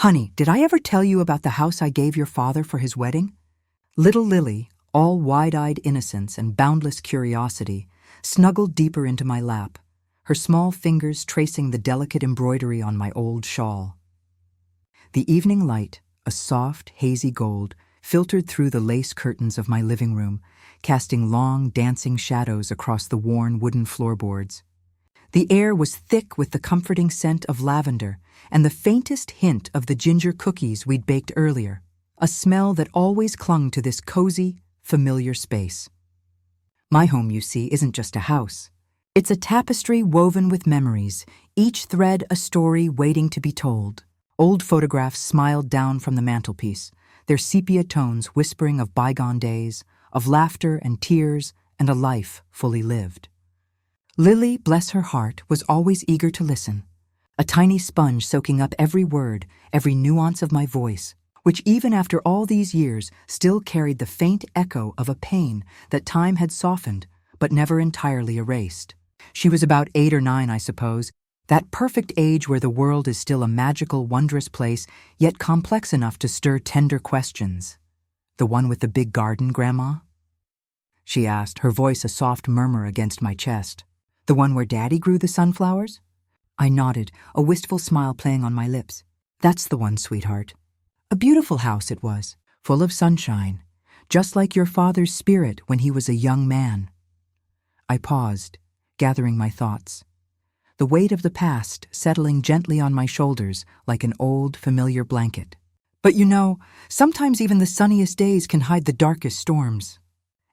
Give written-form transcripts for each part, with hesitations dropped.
Honey, did I ever tell you about the house I gave your father for his wedding? Little Lily, all wide-eyed innocence and boundless curiosity, snuggled deeper into my lap, her small fingers tracing the delicate embroidery on my old shawl. The evening light, a soft, hazy gold, filtered through the lace curtains of my living room, casting long, dancing shadows across the worn wooden floorboards. The air was thick with the comforting scent of lavender and the faintest hint of the ginger cookies we'd baked earlier, a smell that always clung to this cozy, familiar space. My home, you see, isn't just a house. It's a tapestry woven with memories, each thread a story waiting to be told. Old photographs smiled down from the mantelpiece, their sepia tones whispering of bygone days, of laughter and tears and a life fully lived. Lily, bless her heart, was always eager to listen, a tiny sponge soaking up every word, every nuance of my voice, which even after all these years still carried the faint echo of a pain that time had softened but never entirely erased. She was about 8 or 9, I suppose, that perfect age where the world is still a magical, wondrous place, yet complex enough to stir tender questions. "The one with the big garden, Grandma?" she asked, her voice a soft murmur against my chest. "The one where Daddy grew the sunflowers?" I nodded, a wistful smile playing on my lips. "That's the one, sweetheart." A beautiful house it was, full of sunshine, just like your father's spirit when he was a young man. I paused, gathering my thoughts, the weight of the past settling gently on my shoulders like an old, familiar blanket. But you know, sometimes even the sunniest days can hide the darkest storms.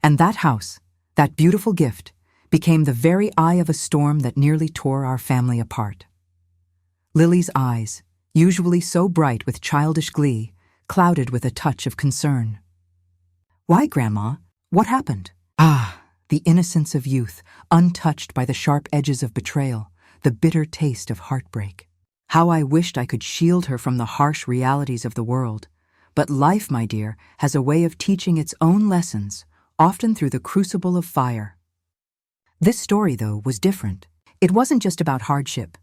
And that house, that beautiful gift, became the very eye of a storm that nearly tore our family apart. Lily's eyes, usually so bright with childish glee, clouded with a touch of concern. "Why, Grandma? What happened?" Ah, the innocence of youth, untouched by the sharp edges of betrayal, the bitter taste of heartbreak. How I wished I could shield her from the harsh realities of the world. But life, my dear, has a way of teaching its own lessons, often through the crucible of fire. This story, though, was different. It wasn't just about hardship.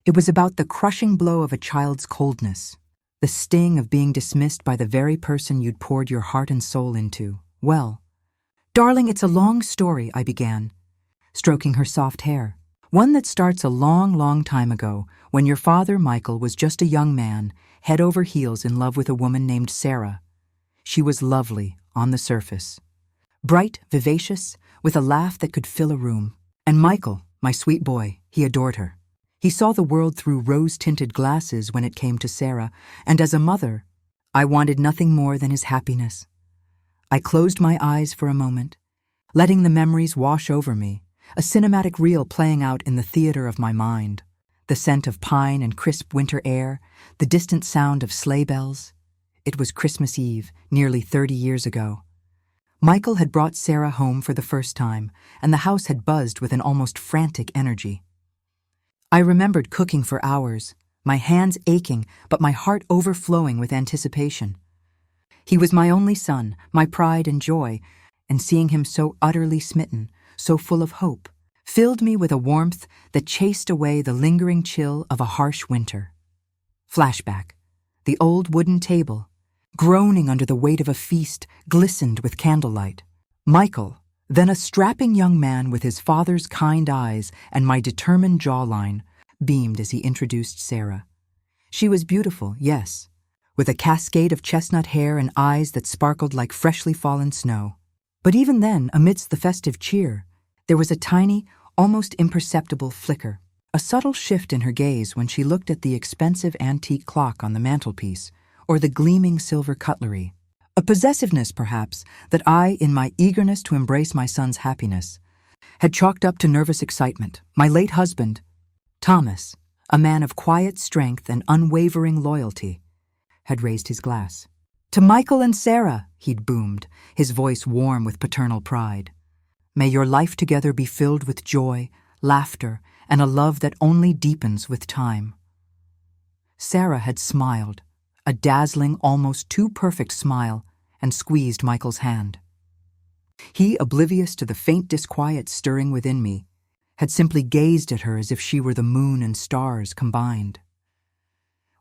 It was about the crushing blow of a child's coldness, the sting of being dismissed by the very person you'd poured your heart and soul into. "Well, darling, it's a long story," I began, stroking her soft hair. "One that starts a long, long time ago, when your father, Michael, was just a young man, head over heels in love with a woman named Sarah. She was lovely, on the surface. Bright, vivacious, with a laugh that could fill a room. And Michael, my sweet boy, he adored her. He saw the world through rose-tinted glasses when it came to Sarah, and as a mother, I wanted nothing more than his happiness. I closed my eyes for a moment, letting the memories wash over me, a cinematic reel playing out in the theater of my mind. The scent of pine and crisp winter air, the distant sound of sleigh bells. It was Christmas Eve, nearly 30 years ago. Michael had brought Sarah home for the first time, and the house had buzzed with an almost frantic energy. I remembered cooking for hours, my hands aching, but my heart overflowing with anticipation. He was my only son, my pride and joy, and seeing him so utterly smitten, so full of hope, filled me with a warmth that chased away the lingering chill of a harsh winter. Flashback. The old wooden table, groaning under the weight of a feast, glistened with candlelight. Michael, then a strapping young man with his father's kind eyes and my determined jawline, beamed as he introduced Sarah. She was beautiful, yes, with a cascade of chestnut hair and eyes that sparkled like freshly fallen snow. But even then, amidst the festive cheer, there was a tiny, almost imperceptible flicker, a subtle shift in her gaze when she looked at the expensive antique clock on the mantelpiece, or the gleaming silver cutlery. A possessiveness, perhaps, that I, in my eagerness to embrace my son's happiness, had chalked up to nervous excitement. My late husband, Thomas, a man of quiet strength and unwavering loyalty, had raised his glass. "To Michael and Sarah," he'd boomed, his voice warm with paternal pride. "May your life together be filled with joy, laughter, and a love that only deepens with time." Sarah had smiled, a dazzling, almost too perfect smile, and squeezed Michael's hand. He, oblivious to the faint disquiet stirring within me, had simply gazed at her as if she were the moon and stars combined.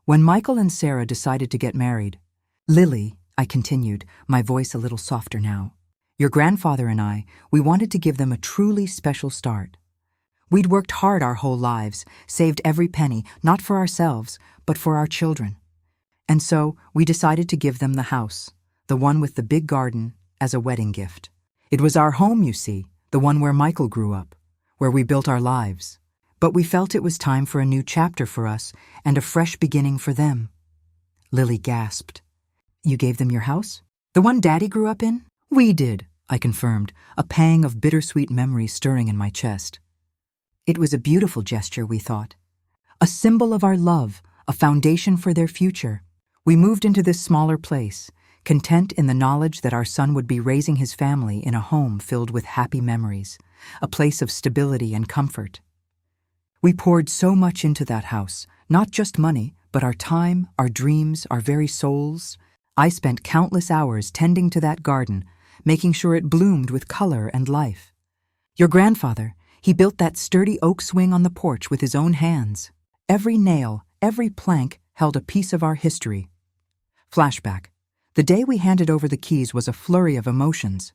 When Michael and Sarah decided to get married, Lily, I continued, my voice a little softer now, your grandfather and I, we wanted to give them a truly special start. We'd worked hard our whole lives, saved every penny, not for ourselves, but for our children. And so we decided to give them the house, the one with the big garden, as a wedding gift. It was our home, you see, the one where Michael grew up, where we built our lives. But we felt it was time for a new chapter for us and a fresh beginning for them. Lily gasped. You gave them your house? The one Daddy grew up in? We did, I confirmed, a pang of bittersweet memory stirring in my chest. It was a beautiful gesture, we thought. A symbol of our love, a foundation for their future. We moved into this smaller place, content in the knowledge that our son would be raising his family in a home filled with happy memories, a place of stability and comfort. We poured so much into that house, not just money, but our time, our dreams, our very souls. I spent countless hours tending to that garden, making sure it bloomed with color and life. Your grandfather, he built that sturdy oak swing on the porch with his own hands. Every nail, every plank held a piece of our history. Flashback. The day we handed over the keys was a flurry of emotions.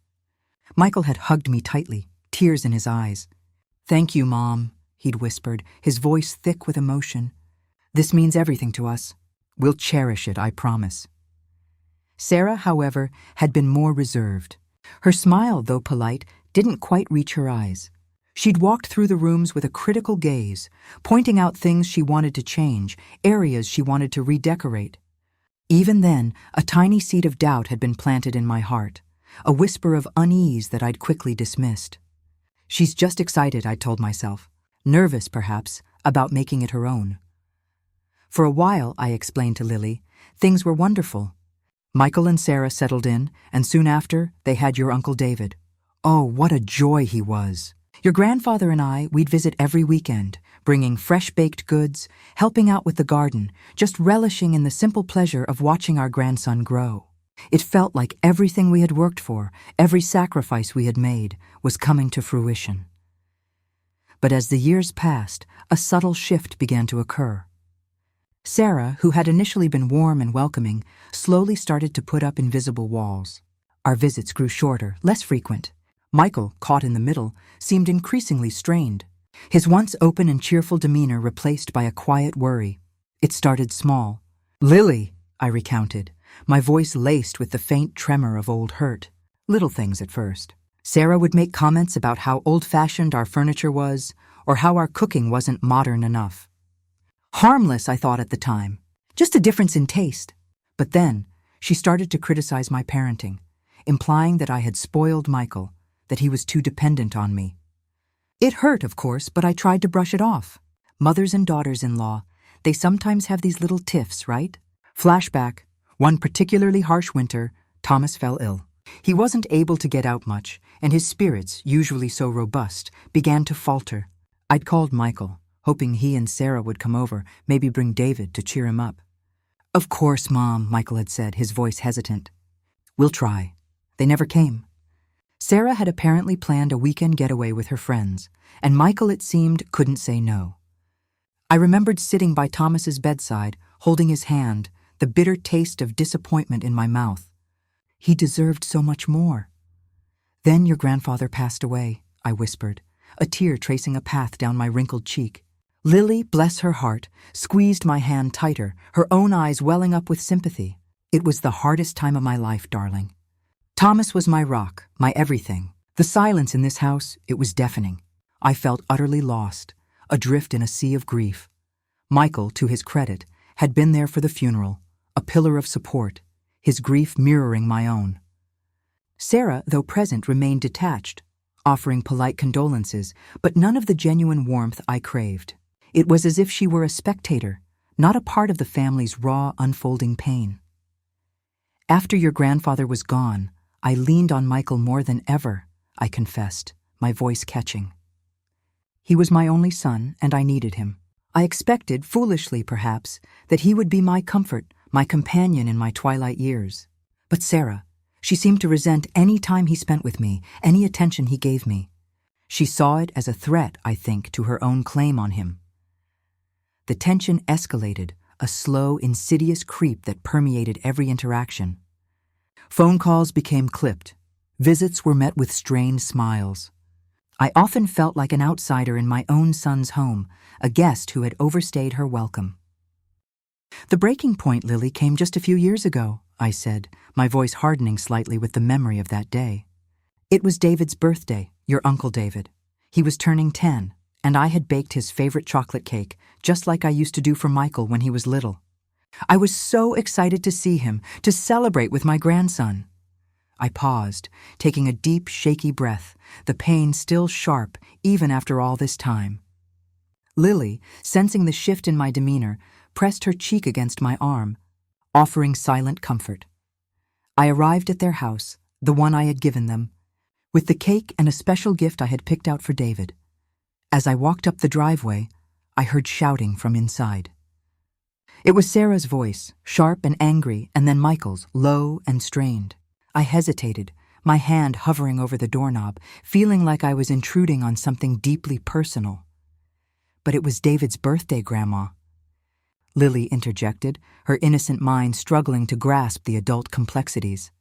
Michael had hugged me tightly, tears in his eyes. Thank you, Mom, he'd whispered, his voice thick with emotion. This means everything to us. We'll cherish it, I promise. Sarah, however, had been more reserved. Her smile, though polite, didn't quite reach her eyes. She'd walked through the rooms with a critical gaze, pointing out things she wanted to change, areas she wanted to redecorate. Even then, a tiny seed of doubt had been planted in my heart, a whisper of unease that I'd quickly dismissed. She's just excited, I told myself, nervous, perhaps, about making it her own. For a while, I explained to Lily, things were wonderful. Michael and Sarah settled in, and soon after, they had your Uncle David. Oh, what a joy he was! Your grandfather and I, we'd visit every weekend, bringing fresh baked goods, helping out with the garden, just relishing in the simple pleasure of watching our grandson grow. It felt like everything we had worked for, every sacrifice we had made, was coming to fruition. But as the years passed, a subtle shift began to occur. Sarah, who had initially been warm and welcoming, slowly started to put up invisible walls. Our visits grew shorter, less frequent. Michael, caught in the middle, seemed increasingly strained. His once open and cheerful demeanor replaced by a quiet worry. It started small. Lily, I recounted, my voice laced with the faint tremor of old hurt. Little things at first. Sarah would make comments about how old-fashioned our furniture was, or how our cooking wasn't modern enough. Harmless, I thought at the time. Just a difference in taste. But then, she started to criticize my parenting, implying that I had spoiled Michael, that he was too dependent on me. It hurt, of course, but I tried to brush it off. Mothers and daughters-in-law, they sometimes have these little tiffs, right? Flashback. One particularly harsh winter, Thomas fell ill. He wasn't able to get out much, and his spirits, usually so robust, began to falter. I'd called Michael, hoping he and Sarah would come over, maybe bring David to cheer him up. Of course, Mom, Michael had said, his voice hesitant. We'll try. They never came. Sarah had apparently planned a weekend getaway with her friends, and Michael, it seemed, couldn't say no. I remembered sitting by Thomas's bedside, holding his hand, the bitter taste of disappointment in my mouth. He deserved so much more. Then your grandfather passed away, I whispered, a tear tracing a path down my wrinkled cheek. Lily, bless her heart, squeezed my hand tighter, her own eyes welling up with sympathy. It was the hardest time of my life, darling. Thomas was my rock, my everything. The silence in this house, it was deafening. I felt utterly lost, adrift in a sea of grief. Michael, to his credit, had been there for the funeral, a pillar of support, his grief mirroring my own. Sarah, though present, remained detached, offering polite condolences, but none of the genuine warmth I craved. It was as if she were a spectator, not a part of the family's raw, unfolding pain. After your grandfather was gone, I leaned on Michael more than ever, I confessed, my voice catching. He was my only son, and I needed him. I expected, foolishly perhaps, that he would be my comfort, my companion in my twilight years. But Sarah, she seemed to resent any time he spent with me, any attention he gave me. She saw it as a threat, I think, to her own claim on him. The tension escalated, a slow, insidious creep that permeated every interaction. Phone calls became clipped. Visits were met with strained smiles. I often felt like an outsider in my own son's home, a guest who had overstayed her welcome. "The breaking point, Lily, came just a few years ago," I said, my voice hardening slightly with the memory of that day. "It was David's birthday, your Uncle David. He was turning 10, and I had baked his favorite chocolate cake, just like I used to do for Michael when he was little. I was so excited to see him, to celebrate with my grandson." I paused, taking a deep, shaky breath, the pain still sharp even after all this time. Lily, sensing the shift in my demeanor, pressed her cheek against my arm, offering silent comfort. I arrived at their house, the one I had given them, with the cake and a special gift I had picked out for David. As I walked up the driveway, I heard shouting from inside. It was Sarah's voice, sharp and angry, and then Michael's, low and strained. I hesitated, my hand hovering over the doorknob, feeling like I was intruding on something deeply personal. "But it was David's birthday, Grandma," Lily interjected, her innocent mind struggling to grasp the adult complexities.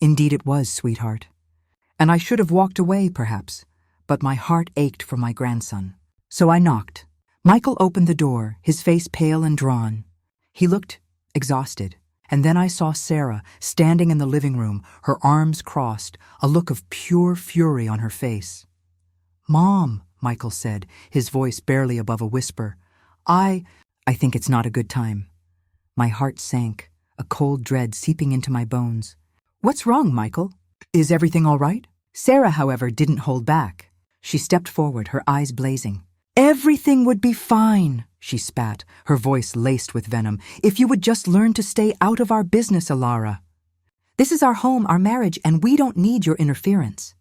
"Indeed it was, sweetheart. And I should have walked away, perhaps, but my heart ached for my grandson. So I knocked. Michael opened the door, his face pale and drawn. He looked exhausted. And then I saw Sarah standing in the living room, her arms crossed, a look of pure fury on her face. "Mom," Michael said, his voice barely above a whisper, I think it's not a good time." My heart sank, a cold dread seeping into my bones. "What's wrong, Michael? Is everything all right?" Sarah, however, didn't hold back. She stepped forward, her eyes blazing. "Everything would be fine," she spat, her voice laced with venom, "if you would just learn to stay out of our business, Alara. This is our home, our marriage, and we don't need your interference."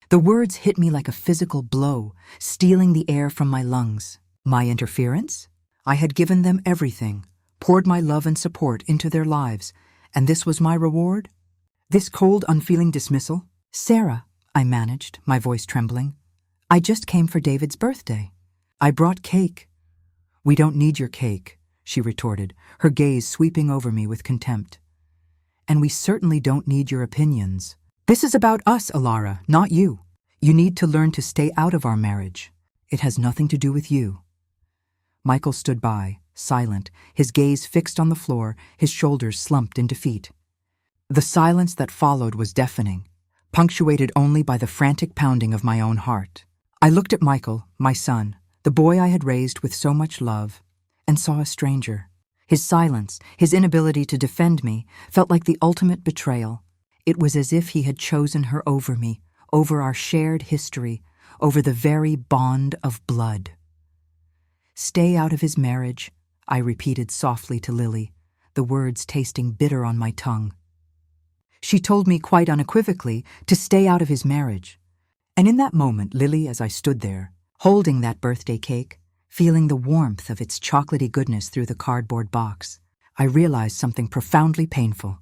The words hit me like a physical blow, stealing the air from my lungs. My interference? I had given them everything, poured my love and support into their lives, and this was my reward? This cold, unfeeling dismissal? "Sarah," I managed, my voice trembling, "I just came for David's birthday. I brought cake." "We don't need your cake," she retorted, her gaze sweeping over me with contempt. "And we certainly don't need your opinions. This is about us, Alara, not you. You need to learn to stay out of our marriage. It has nothing to do with you." Michael stood by, silent, his gaze fixed on the floor, his shoulders slumped in defeat. The silence that followed was deafening, punctuated only by the frantic pounding of my own heart. I looked at Michael, my son, the boy I had raised with so much love, and saw a stranger. His silence, his inability to defend me, felt like the ultimate betrayal. It was as if he had chosen her over me, over our shared history, over the very bond of blood. "Stay out of his marriage," I repeated softly to Lily, the words tasting bitter on my tongue. She told me quite unequivocally to stay out of his marriage. And in that moment, Lily, as I stood there, holding that birthday cake, feeling the warmth of its chocolatey goodness through the cardboard box, I realized something profoundly painful.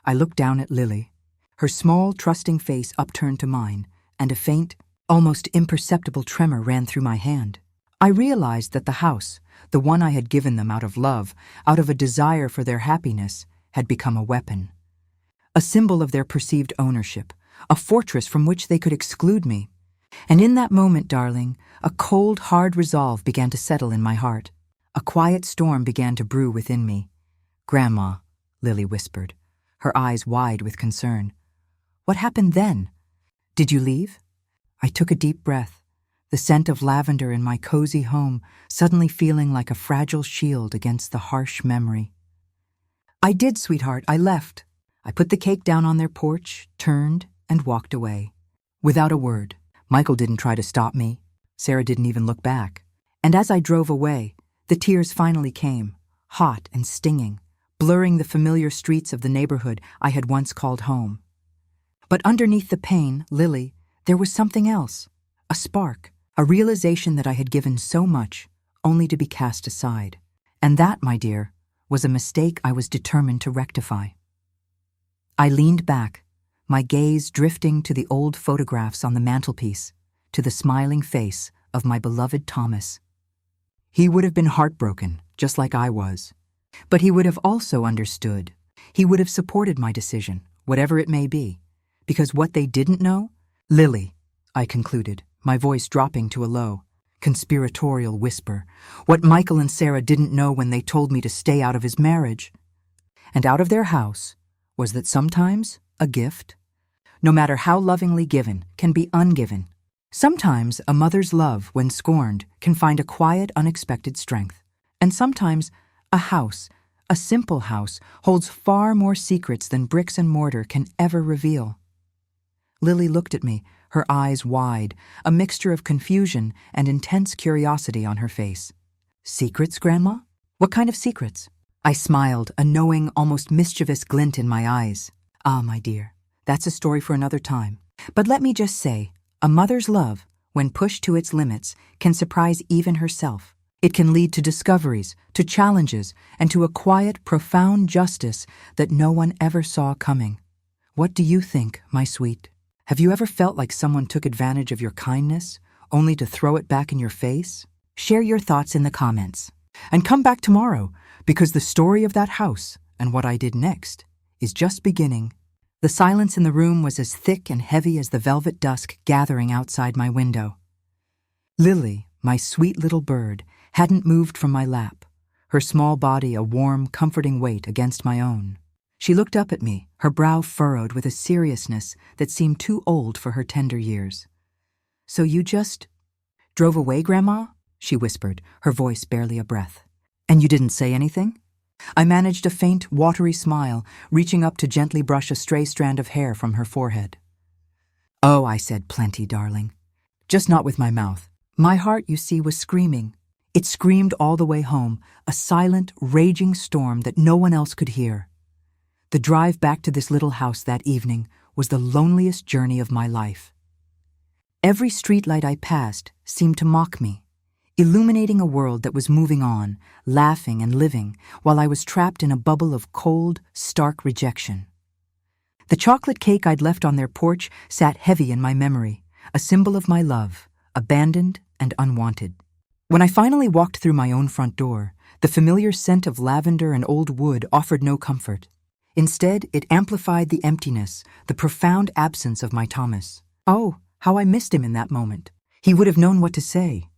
I looked down at Lily, her small, trusting face upturned to mine, and a faint, almost imperceptible tremor ran through my hand. I realized that the house, the one I had given them out of love, out of a desire for their happiness, had become a weapon. A symbol of their perceived ownership, a fortress from which they could exclude me. And in that moment, darling, a cold, hard resolve began to settle in my heart. A quiet storm began to brew within me. "Grandma," Lily whispered, her eyes wide with concern. "What happened then? Did you leave?" I took a deep breath, the scent of lavender in my cozy home suddenly feeling like a fragile shield against the harsh memory. "I did, sweetheart, I left." I put the cake down on their porch, turned, and walked away. Without a word. Michael didn't try to stop me. Sarah didn't even look back. And as I drove away, the tears finally came, hot and stinging, blurring the familiar streets of the neighborhood I had once called home. But underneath the pain, Lily, there was something else, a spark, a realization that I had given so much, only to be cast aside. And that, my dear, was a mistake I was determined to rectify. I leaned back, my gaze drifting to the old photographs on the mantelpiece, to the smiling face of my beloved Thomas. He would have been heartbroken, just like I was. But he would have also understood. He would have supported my decision, whatever it may be. Because what they didn't know? Lily, I concluded, my voice dropping to a low, conspiratorial whisper. What Michael and Sarah didn't know when they told me to stay out of his marriage. And out of their house was that sometimes a gift, no matter how lovingly given, can be ungiven. Sometimes a mother's love, when scorned, can find a quiet, unexpected strength. And sometimes a house, a simple house, holds far more secrets than bricks and mortar can ever reveal. Lily looked at me, her eyes wide, a mixture of confusion and intense curiosity on her face. Secrets, Grandma? What kind of secrets? I smiled, a knowing, almost mischievous glint in my eyes. Ah, my dear, that's a story for another time. But let me just say, a mother's love, when pushed to its limits, can surprise even herself. It can lead to discoveries, to challenges, and to a quiet, profound justice that no one ever saw coming. What do you think, my sweet? Have you ever felt like someone took advantage of your kindness, only to throw it back in your face? Share your thoughts in the comments. And come back tomorrow, because the story of that house and what I did next is just beginning. The silence in the room was as thick and heavy as the velvet dusk gathering outside my window. Lily, my sweet little bird, hadn't moved from my lap, her small body a warm, comforting weight against my own. She looked up at me, her brow furrowed with a seriousness that seemed too old for her tender years. So you just drove away, Grandma? She whispered, her voice barely a breath. And you didn't say anything? I managed a faint, watery smile, reaching up to gently brush a stray strand of hair from her forehead. Oh, I said, plenty, darling. Just not with my mouth. My heart, you see, was screaming. It screamed all the way home, a silent, raging storm that no one else could hear. The drive back to this little house that evening was the loneliest journey of my life. Every streetlight I passed seemed to mock me, illuminating a world that was moving on, laughing and living, while I was trapped in a bubble of cold, stark rejection. The chocolate cake I'd left on their porch sat heavy in my memory, a symbol of my love, abandoned and unwanted. When I finally walked through my own front door, the familiar scent of lavender and old wood offered no comfort. Instead, it amplified the emptiness, the profound absence of my Thomas. Oh, how I missed him in that moment. He would have known what to say.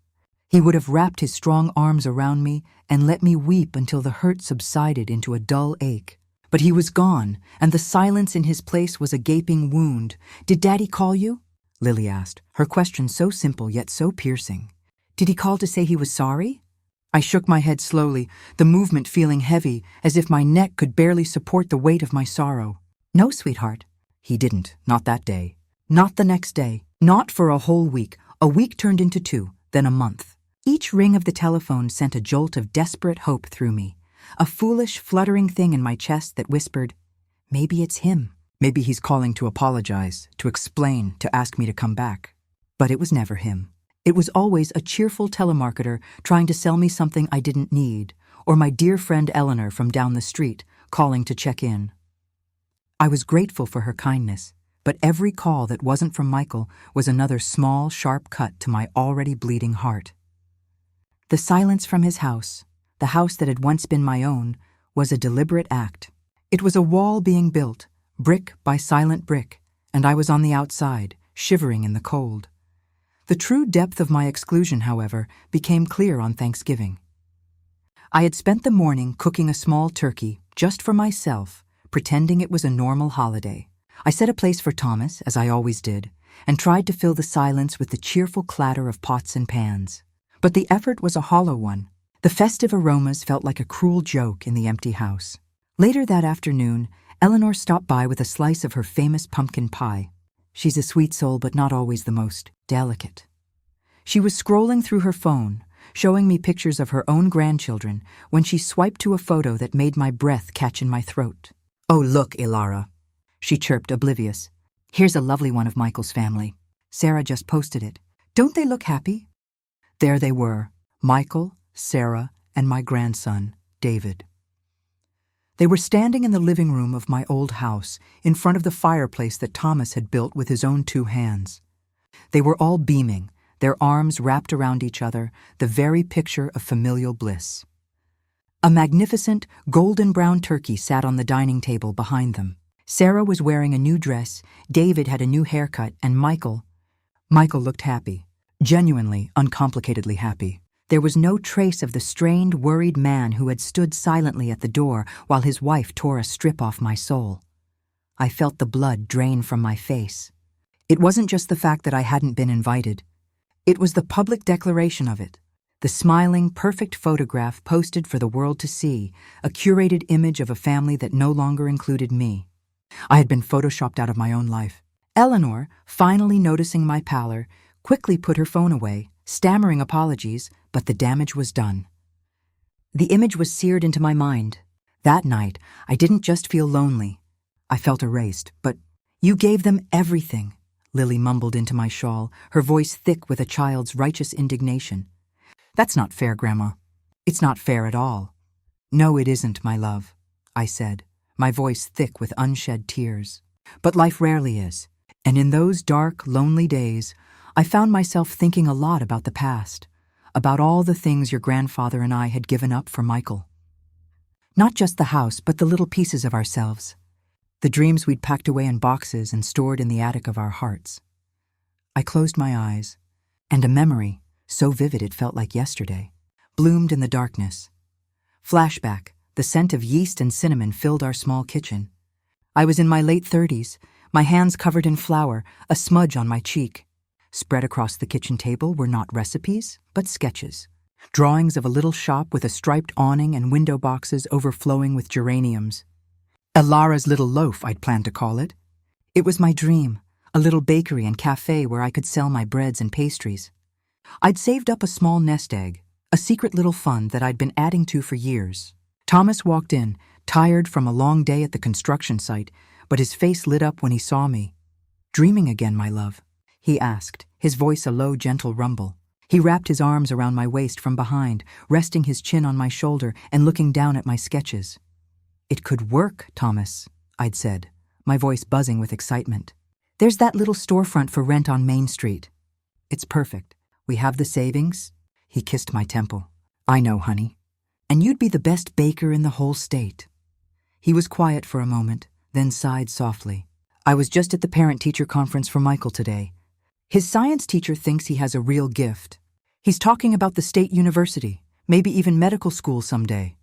He would have wrapped his strong arms around me and let me weep until the hurt subsided into a dull ache. But he was gone, and the silence in his place was a gaping wound. Did Daddy call you? Lily asked, her question so simple yet so piercing. Did he call to say he was sorry? I shook my head slowly, the movement feeling heavy, as if my neck could barely support the weight of my sorrow. No, sweetheart. He didn't, not that day. Not the next day. Not for a whole week. A week turned into 2, then a month. Each ring of the telephone sent a jolt of desperate hope through me, a foolish, fluttering thing in my chest that whispered, maybe it's him. Maybe he's calling to apologize, to explain, to ask me to come back. But it was never him. It was always a cheerful telemarketer trying to sell me something I didn't need, or my dear friend Eleanor from down the street calling to check in. I was grateful for her kindness, but every call that wasn't from Michael was another small, sharp cut to my already bleeding heart. The silence from his house, the house that had once been my own, was a deliberate act. It was a wall being built, brick by silent brick, and I was on the outside, shivering in the cold. The true depth of my exclusion, however, became clear on Thanksgiving. I had spent the morning cooking a small turkey, just for myself, pretending it was a normal holiday. I set a place for Thomas, as I always did, and tried to fill the silence with the cheerful clatter of pots and pans. But the effort was a hollow one. The festive aromas felt like a cruel joke in the empty house. Later that afternoon, Eleanor stopped by with a slice of her famous pumpkin pie. She's a sweet soul, but not always the most delicate. She was scrolling through her phone, showing me pictures of her own grandchildren, when she swiped to a photo that made my breath catch in my throat. Oh, look, Ilara, she chirped, oblivious. Here's a lovely one of Michael's family. Sarah just posted it. Don't they look happy? There they were, Michael, Sarah, and my grandson, David. They were standing in the living room of my old house, in front of the fireplace that Thomas had built with his own 2 hands. They were all beaming, their arms wrapped around each other, the very picture of familial bliss. A magnificent, golden-brown turkey sat on the dining table behind them. Sarah was wearing a new dress, David had a new haircut, and Michael looked happy. Genuinely, uncomplicatedly happy. There was no trace of the strained, worried man who had stood silently at the door while his wife tore a strip off my soul. I felt the blood drain from my face. It wasn't just the fact that I hadn't been invited. It was the public declaration of it. The smiling, perfect photograph posted for the world to see, a curated image of a family that no longer included me. I had been photoshopped out of my own life. Eleanor, finally noticing my pallor, quickly put her phone away, stammering apologies, but the damage was done. The image was seared into my mind. That night, I didn't just feel lonely. I felt erased, but "You gave them everything," Lily mumbled into my shawl, her voice thick with a child's righteous indignation. "That's not fair, Grandma. It's not fair at all." "No, it isn't, my love," I said, my voice thick with unshed tears. But life rarely is, and in those dark, lonely days, I found myself thinking a lot about the past, about all the things your grandfather and I had given up for Michael. Not just the house, but the little pieces of ourselves, the dreams we'd packed away in boxes and stored in the attic of our hearts. I closed my eyes, and a memory, so vivid it felt like yesterday, bloomed in the darkness. Flashback, the scent of yeast and cinnamon filled our small kitchen. I was in my late 30s, my hands covered in flour, a smudge on my cheek. Spread across the kitchen table were not recipes, but sketches. Drawings of a little shop with a striped awning and window boxes overflowing with geraniums. Elara's Little Loaf, I'd planned to call it. It was my dream, a little bakery and cafe where I could sell my breads and pastries. I'd saved up a small nest egg, a secret little fund that I'd been adding to for years. Thomas walked in, tired from a long day at the construction site, but his face lit up when he saw me. "Dreaming again, my love?" he asked, his voice a low, gentle rumble. He wrapped his arms around my waist from behind, resting his chin on my shoulder and looking down at my sketches. "It could work, Thomas," I'd said, my voice buzzing with excitement. "There's that little storefront for rent on Main Street. It's perfect. We have the savings." He kissed my temple. "I know, honey. And you'd be the best baker in the whole state." He was quiet for a moment, then sighed softly. "I was just at the parent-teacher conference for Michael today. His science teacher thinks he has a real gift. He's talking about the state university, maybe even medical school someday."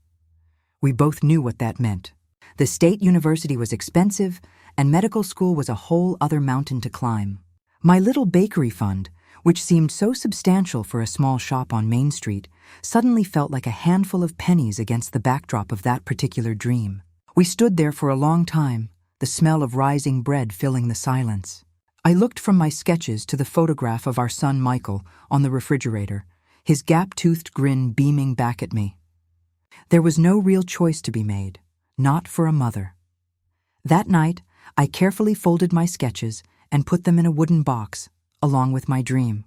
We both knew what that meant. The state university was expensive, and medical school was a whole other mountain to climb. My little bakery fund, which seemed so substantial for a small shop on Main Street, suddenly felt like a handful of pennies against the backdrop of that particular dream. We stood there for a long time, the smell of rising bread filling the silence. I looked from my sketches to the photograph of our son Michael on the refrigerator, his gap-toothed grin beaming back at me. There was no real choice to be made, not for a mother. That night, I carefully folded my sketches and put them in a wooden box, along with my dream.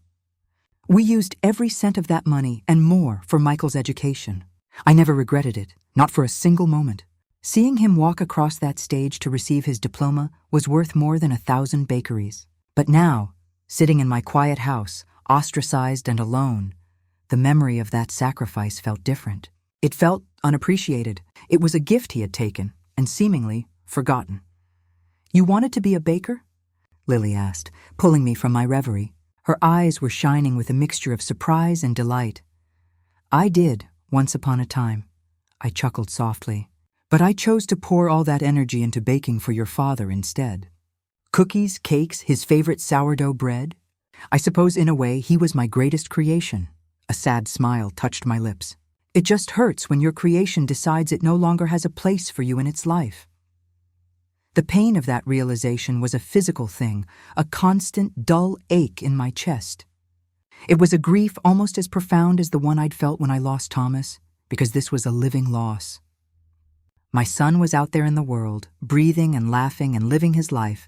We used every cent of that money and more for Michael's education. I never regretted it, not for a single moment. Seeing him walk across that stage to receive his diploma was worth more than 1,000 bakeries. But now, sitting in my quiet house, ostracized and alone, the memory of that sacrifice felt different. It felt unappreciated. It was a gift he had taken, and seemingly forgotten. "You wanted to be a baker?" Lily asked, pulling me from my reverie. Her eyes were shining with a mixture of surprise and delight. "I did, once upon a time," I chuckled softly. "But I chose to pour all that energy into baking for your father instead. Cookies, cakes, his favorite sourdough bread. I suppose in a way he was my greatest creation." A sad smile touched my lips. "It just hurts when your creation decides it no longer has a place for you in its life." The pain of that realization was a physical thing, a constant, dull ache in my chest. It was a grief almost as profound as the one I'd felt when I lost Thomas, because this was a living loss. My son was out there in the world, breathing and laughing and living his life,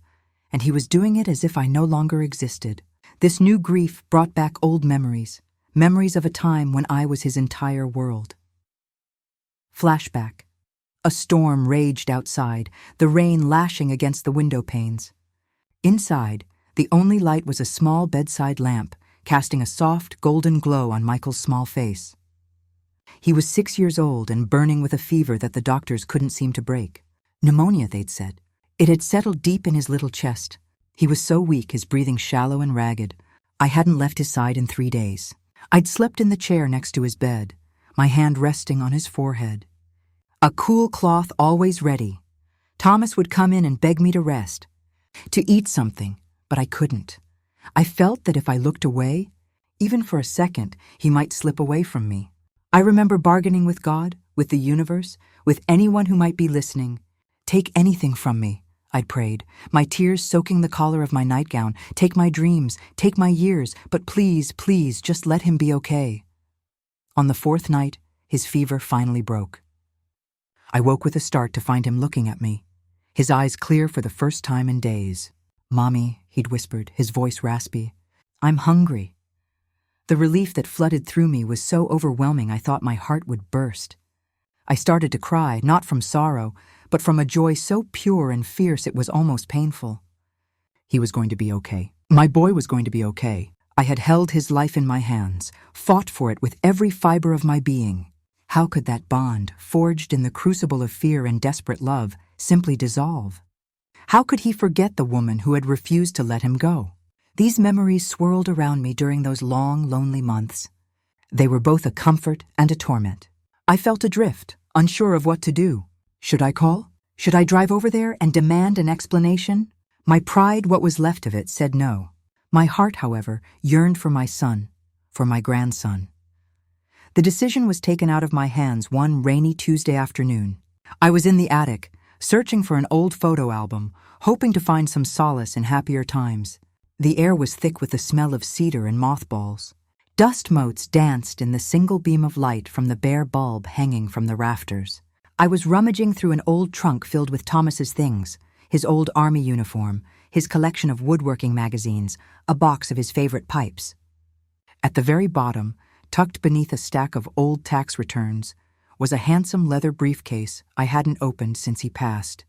and he was doing it as if I no longer existed. This new grief brought back old memories, memories of a time when I was his entire world. Flashback. A storm raged outside, the rain lashing against the window panes. Inside, the only light was a small bedside lamp, casting a soft, golden glow on Michael's small face. He was 6 years old and burning with a fever that the doctors couldn't seem to break. Pneumonia, they'd said. It had settled deep in his little chest. He was so weak, his breathing shallow and ragged. I hadn't left his side in 3 days. I'd slept in the chair next to his bed, my hand resting on his forehead. A cool cloth always ready. Thomas would come in and beg me to rest, to eat something, but I couldn't. I felt that if I looked away, even for a second, he might slip away from me. I remember bargaining with God, with the universe, with anyone who might be listening. Take anything from me, I'd prayed, my tears soaking the collar of my nightgown. Take my dreams, take my years, but please, please, just let him be okay. On the 4th night, his fever finally broke. I woke with a start to find him looking at me, his eyes clear for the first time in days. "Mommy," he'd whispered, his voice raspy, "I'm hungry." The relief that flooded through me was so overwhelming I thought my heart would burst. I started to cry, not from sorrow, but from a joy so pure and fierce it was almost painful. He was going to be okay. My boy was going to be okay. I had held his life in my hands, fought for it with every fiber of my being. How could that bond, forged in the crucible of fear and desperate love, simply dissolve? How could he forget the woman who had refused to let him go? These memories swirled around me during those long, lonely months. They were both a comfort and a torment. I felt adrift, unsure of what to do. Should I call? Should I drive over there and demand an explanation? My pride, what was left of it, said no. My heart, however, yearned for my son, for my grandson. The decision was taken out of my hands one rainy Tuesday afternoon. I was in the attic, searching for an old photo album, hoping to find some solace in happier times. The air was thick with the smell of cedar and mothballs. Dust motes danced in the single beam of light from the bare bulb hanging from the rafters. I was rummaging through an old trunk filled with Thomas's things, his old army uniform, his collection of woodworking magazines, a box of his favorite pipes. At the very bottom, tucked beneath a stack of old tax returns, was a handsome leather briefcase I hadn't opened since he passed.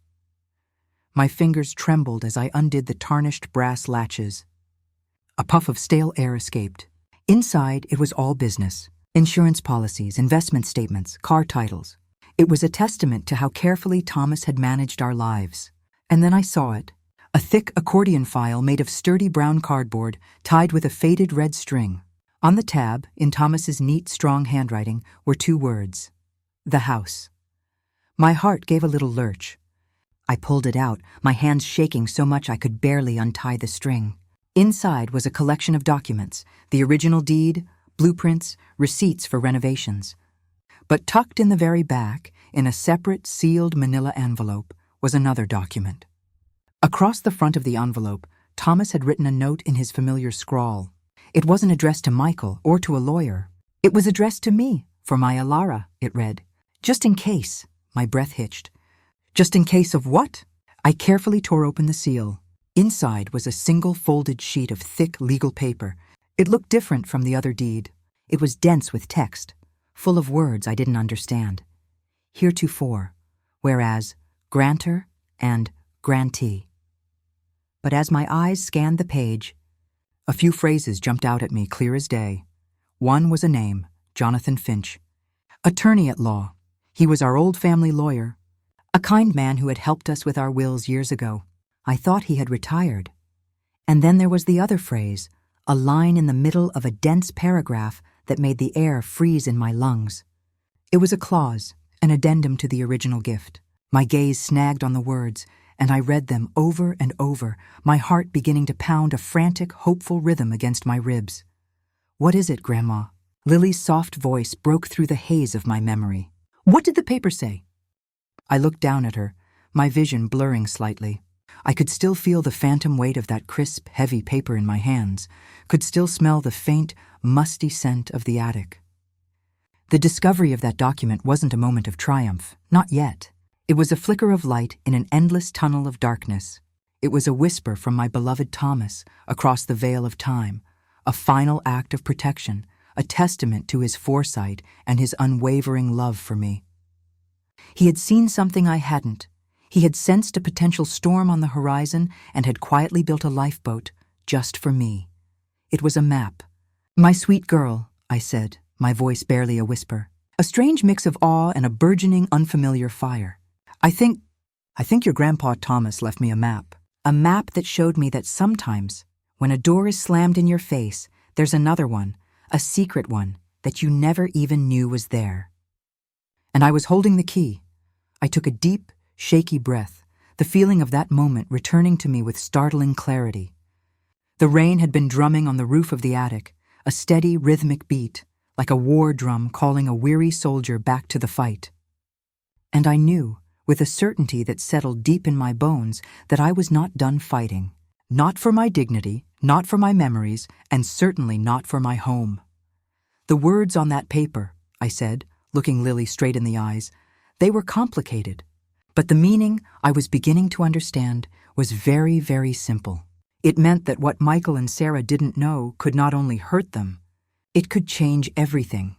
My fingers trembled as I undid the tarnished brass latches. A puff of stale air escaped. Inside, it was all business. Insurance policies, investment statements, car titles. It was a testament to how carefully Thomas had managed our lives. And then I saw it. A thick accordion file made of sturdy brown cardboard, tied with a faded red string. On the tab, in Thomas's neat, strong handwriting, were 2 words. The house. My heart gave a little lurch. I pulled it out, my hands shaking so much I could barely untie the string. Inside was a collection of documents, the original deed, blueprints, receipts for renovations. But tucked in the very back, in a separate, sealed manila envelope, was another document. Across the front of the envelope, Thomas had written a note in his familiar scrawl. It wasn't addressed to Michael or to a lawyer. It was addressed to me, for my Alara, it read. Just in case, my breath hitched. Just in case of what? I carefully tore open the seal. Inside was a single folded sheet of thick legal paper. It looked different from the other deed. It was dense with text, full of words I didn't understand. Heretofore, whereas, grantor, and grantee. But as my eyes scanned the page, a few phrases jumped out at me clear as day. One was a name, Jonathan Finch. Attorney at law. He was our old family lawyer. A kind man who had helped us with our wills years ago. I thought he had retired. And then there was the other phrase, a line in the middle of a dense paragraph that made the air freeze in my lungs. It was a clause, an addendum to the original gift. My gaze snagged on the words, and I read them over and over, my heart beginning to pound a frantic, hopeful rhythm against my ribs. What is it, Grandma? Lily's soft voice broke through the haze of my memory. What did the paper say? I looked down at her, my vision blurring slightly. I could still feel the phantom weight of that crisp, heavy paper in my hands, could still smell the faint, musty scent of the attic. The discovery of that document wasn't a moment of triumph, not yet. It was a flicker of light in an endless tunnel of darkness. It was a whisper from my beloved Thomas across the veil of time, a final act of protection, a testament to his foresight and his unwavering love for me. He had seen something I hadn't. He had sensed a potential storm on the horizon and had quietly built a lifeboat just for me. It was a map. My sweet girl, I said, my voice barely a whisper. a strange mix of awe and a burgeoning, unfamiliar fire. I think your Grandpa Thomas left me a map that showed me that sometimes, when a door is slammed in your face, there's another one, a secret one, that you never even knew was there. And I was holding the key. I took a deep, shaky breath, the feeling of that moment returning to me with startling clarity. The rain had been drumming on the roof of the attic, a steady, rhythmic beat, like a war drum calling a weary soldier back to the fight. And I knew, with a certainty that settled deep in my bones, that I was not done fighting. Not for my dignity, not for my memories, and certainly not for my home. The words on that paper, I said, looking Lily straight in the eyes, they were complicated. But the meaning I was beginning to understand was very, very simple. It meant that what Michael and Sarah didn't know could not only hurt them, it could change everything.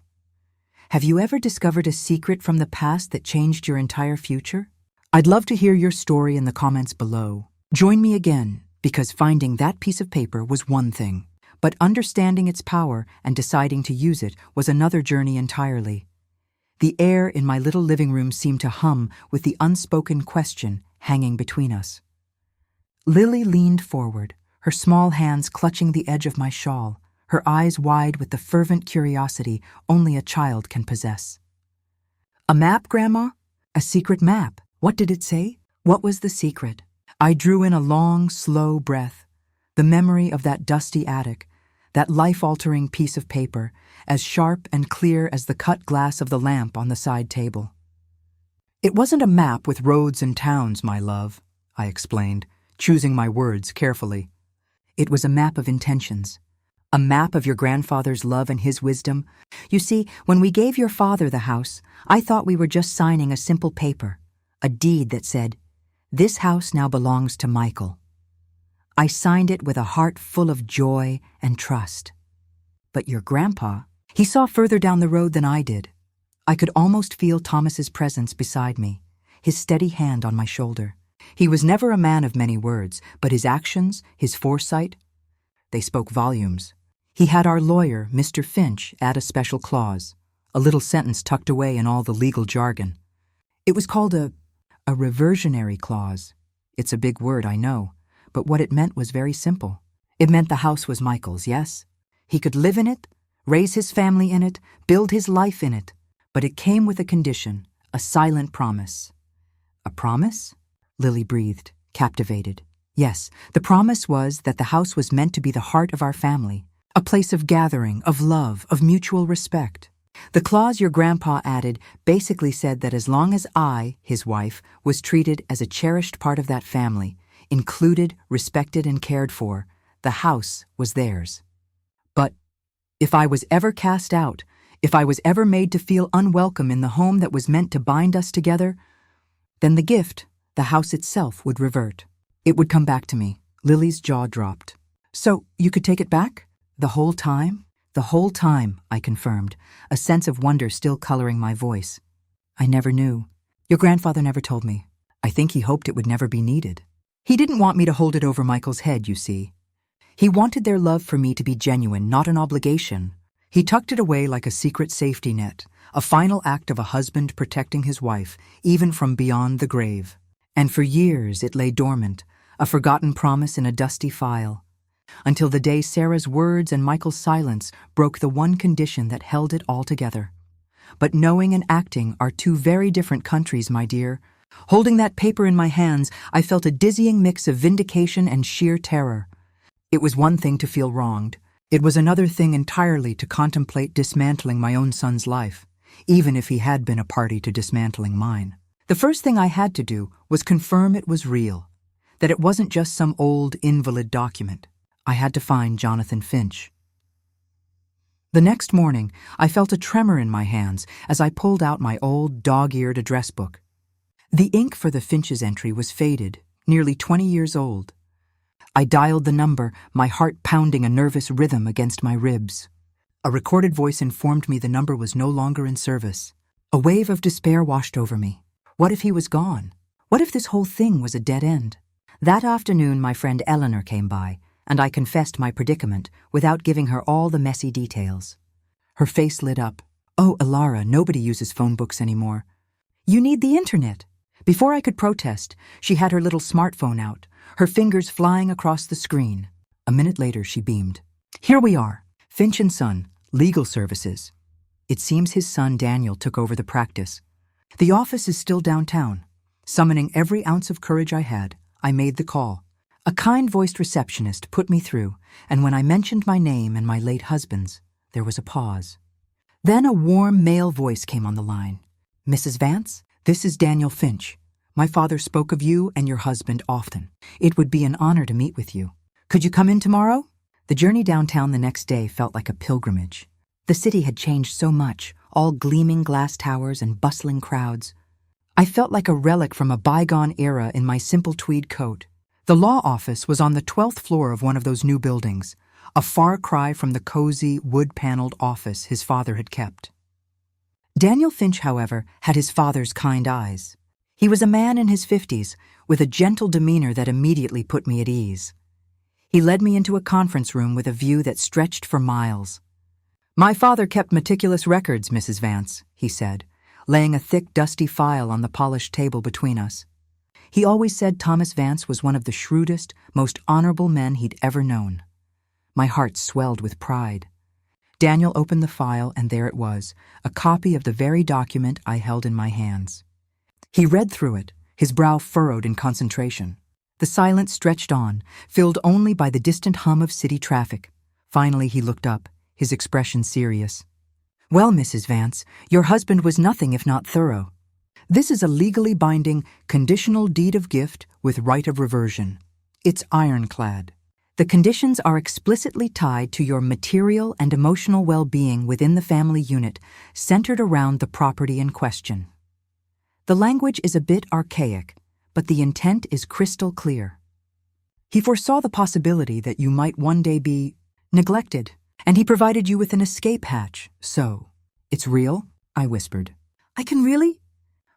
Have you ever discovered a secret from the past that changed your entire future? I'd love to hear your story in the comments below. Join me again, because finding that piece of paper was one thing, but understanding its power and deciding to use it was another journey entirely. The air in my little living room seemed to hum with the unspoken question hanging between us. Lily leaned forward, her small hands clutching the edge of my shawl, her eyes wide with the fervent curiosity only a child can possess. A map, Grandma? A secret map. What did it say? What was the secret? I drew in a long, slow breath. The memory of that dusty attic, that life-altering piece of paper, as sharp and clear as the cut glass of the lamp on the side table. It wasn't a map with roads and towns, my love, I explained, choosing my words carefully. It was a map of intentions. A map of your grandfather's love and his wisdom. You see, when we gave your father the house, I thought we were just signing a simple paper, a deed that said, "This house now belongs to Michael." I signed it with a heart full of joy and trust. But your grandpa, he saw further down the road than I did. I could almost feel Thomas's presence beside me, his steady hand on my shoulder. He was never a man of many words, but his actions, his foresight, they spoke volumes. He had our lawyer, Mr. Finch, add a special clause, a little sentence tucked away in all the legal jargon. It was called a reversionary clause. It's a big word, I know, but what it meant was very simple. It meant the house was Michael's, yes? He could live in it, raise his family in it, build his life in it, but it came with a condition, a silent promise. A promise? Lily breathed, captivated. Yes, the promise was that the house was meant to be the heart of our family, a place of gathering, of love, of mutual respect. The clause your grandpa added basically said that as long as I, his wife, was treated as a cherished part of that family, included, respected, and cared for, the house was theirs. But if I was ever cast out, if I was ever made to feel unwelcome in the home that was meant to bind us together, then the gift, the house itself, would revert. It would come back to me. Lily's jaw dropped. So you could take it back? The whole time? The whole time, I confirmed, a sense of wonder still coloring my voice. I never knew. Your grandfather never told me. I think he hoped it would never be needed. He didn't want me to hold it over Michael's head, you see. He wanted their love for me to be genuine, not an obligation. He tucked it away like a secret safety net, a final act of a husband protecting his wife, even from beyond the grave. And for years it lay dormant, a forgotten promise in a dusty file, until the day Sarah's words and Michael's silence broke the one condition that held it all together. But knowing and acting are two very different countries, my dear. Holding that paper in my hands, I felt a dizzying mix of vindication and sheer terror. It was one thing to feel wronged. It was another thing entirely to contemplate dismantling my own son's life, even if he had been a party to dismantling mine. The first thing I had to do was confirm it was real, that it wasn't just some old invalid document. I had to find Jonathan Finch. The next morning, I felt a tremor in my hands as I pulled out my old dog-eared address book. The ink for the Finch's entry was faded, nearly 20 years old. I dialed the number, my heart pounding a nervous rhythm against my ribs. A recorded voice informed me the number was no longer in service. A wave of despair washed over me. What if he was gone? What if this whole thing was a dead end? That afternoon, my friend Eleanor came by, and I confessed my predicament without giving her all the messy details. Her face lit up. Oh, Elara, nobody uses phone books anymore. You need the internet. Before I could protest, she had her little smartphone out, her fingers flying across the screen. A minute later, she beamed. Here we are, Finch and Son, Legal Services. It seems his son Daniel took over the practice. The office is still downtown. Summoning every ounce of courage I had, I made the call. A kind-voiced receptionist put me through, and when I mentioned my name and my late husband's, there was a pause. Then a warm male voice came on the line. Mrs. Vance, this is Daniel Finch. My father spoke of you and your husband often. It would be an honor to meet with you. Could you come in tomorrow? The journey downtown the next day felt like a pilgrimage. The city had changed so much, all gleaming glass towers and bustling crowds. I felt like a relic from a bygone era in my simple tweed coat. The law office was on the 12th floor of one of those new buildings, a far cry from the cozy, wood-paneled office his father had kept. Daniel Finch, however, had his father's kind eyes. He was a man in his 50s, with a gentle demeanor that immediately put me at ease. He led me into a conference room with a view that stretched for miles. My father kept meticulous records, Mrs. Vance, he said, laying a thick, dusty file on the polished table between us. He always said Thomas Vance was one of the shrewdest, most honorable men he'd ever known. My heart swelled with pride. Daniel opened the file, and there it was, a copy of the very document I held in my hands. He read through it, his brow furrowed in concentration. The silence stretched on, filled only by the distant hum of city traffic. Finally he looked up, his expression serious. Well, Mrs. Vance, your husband was nothing if not thorough. This is a legally binding, conditional deed of gift with right of reversion. It's ironclad. The conditions are explicitly tied to your material and emotional well-being within the family unit, centered around the property in question. The language is a bit archaic, but the intent is crystal clear. He foresaw the possibility that you might one day be neglected, and he provided you with an escape hatch. So, it's real? I whispered. I can really?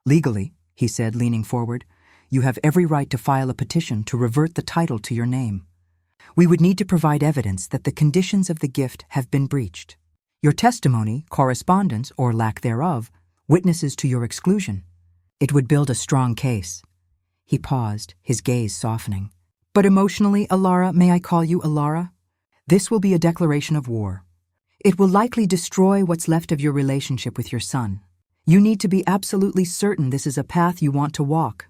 Legally, he said, leaning forward, you have every right to file a petition to revert the title to your name. We would need to provide evidence that the conditions of the gift have been breached. Your testimony, correspondence, or lack thereof, witnesses to your exclusion. It would build a strong case. He paused, his gaze softening. But emotionally, Elara, may I call you Elara? This will be a declaration of war. It will likely destroy what's left of your relationship with your son. You need to be absolutely certain this is a path you want to walk.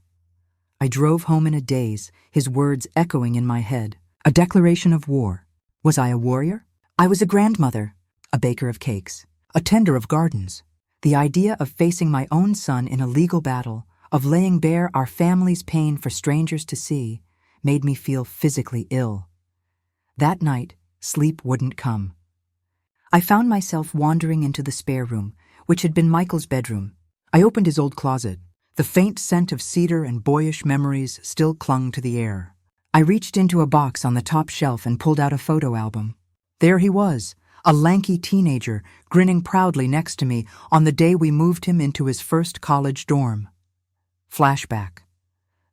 I drove home in a daze, his words echoing in my head. A declaration of war. Was I a warrior? I was a grandmother, a baker of cakes, a tender of gardens. The idea of facing my own son in a legal battle, of laying bare our family's pain for strangers to see, made me feel physically ill. That night, sleep wouldn't come. I found myself wandering into the spare room, which had been Michael's bedroom. I opened his old closet. The faint scent of cedar and boyish memories still clung to the air. I reached into a box on the top shelf and pulled out a photo album. There he was, a lanky teenager, grinning proudly next to me on the day we moved him into his first college dorm. Flashback.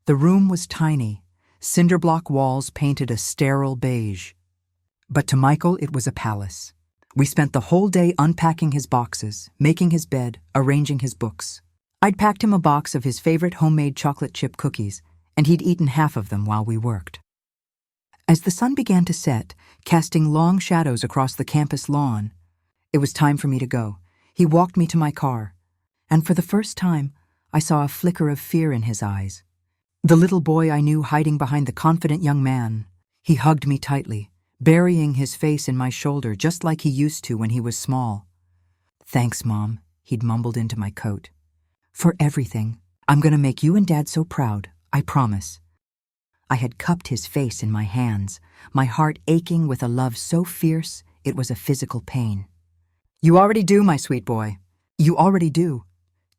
The room was tiny, cinder-block walls painted a sterile beige. But to Michael it was a palace. We spent the whole day unpacking his boxes, making his bed, arranging his books. I'd packed him a box of his favorite homemade chocolate chip cookies, and he'd eaten half of them while we worked. As the sun began to set, casting long shadows across the campus lawn, it was time for me to go. He walked me to my car, and for the first time, I saw a flicker of fear in his eyes. The little boy I knew hiding behind the confident young man, he hugged me tightly, burying his face in my shoulder just like he used to when he was small. Thanks, Mom, he'd mumbled into my coat. For everything. I'm gonna make you and Dad so proud, I promise. I had cupped his face in my hands, my heart aching with a love so fierce it was a physical pain. You already do, my sweet boy. You already do.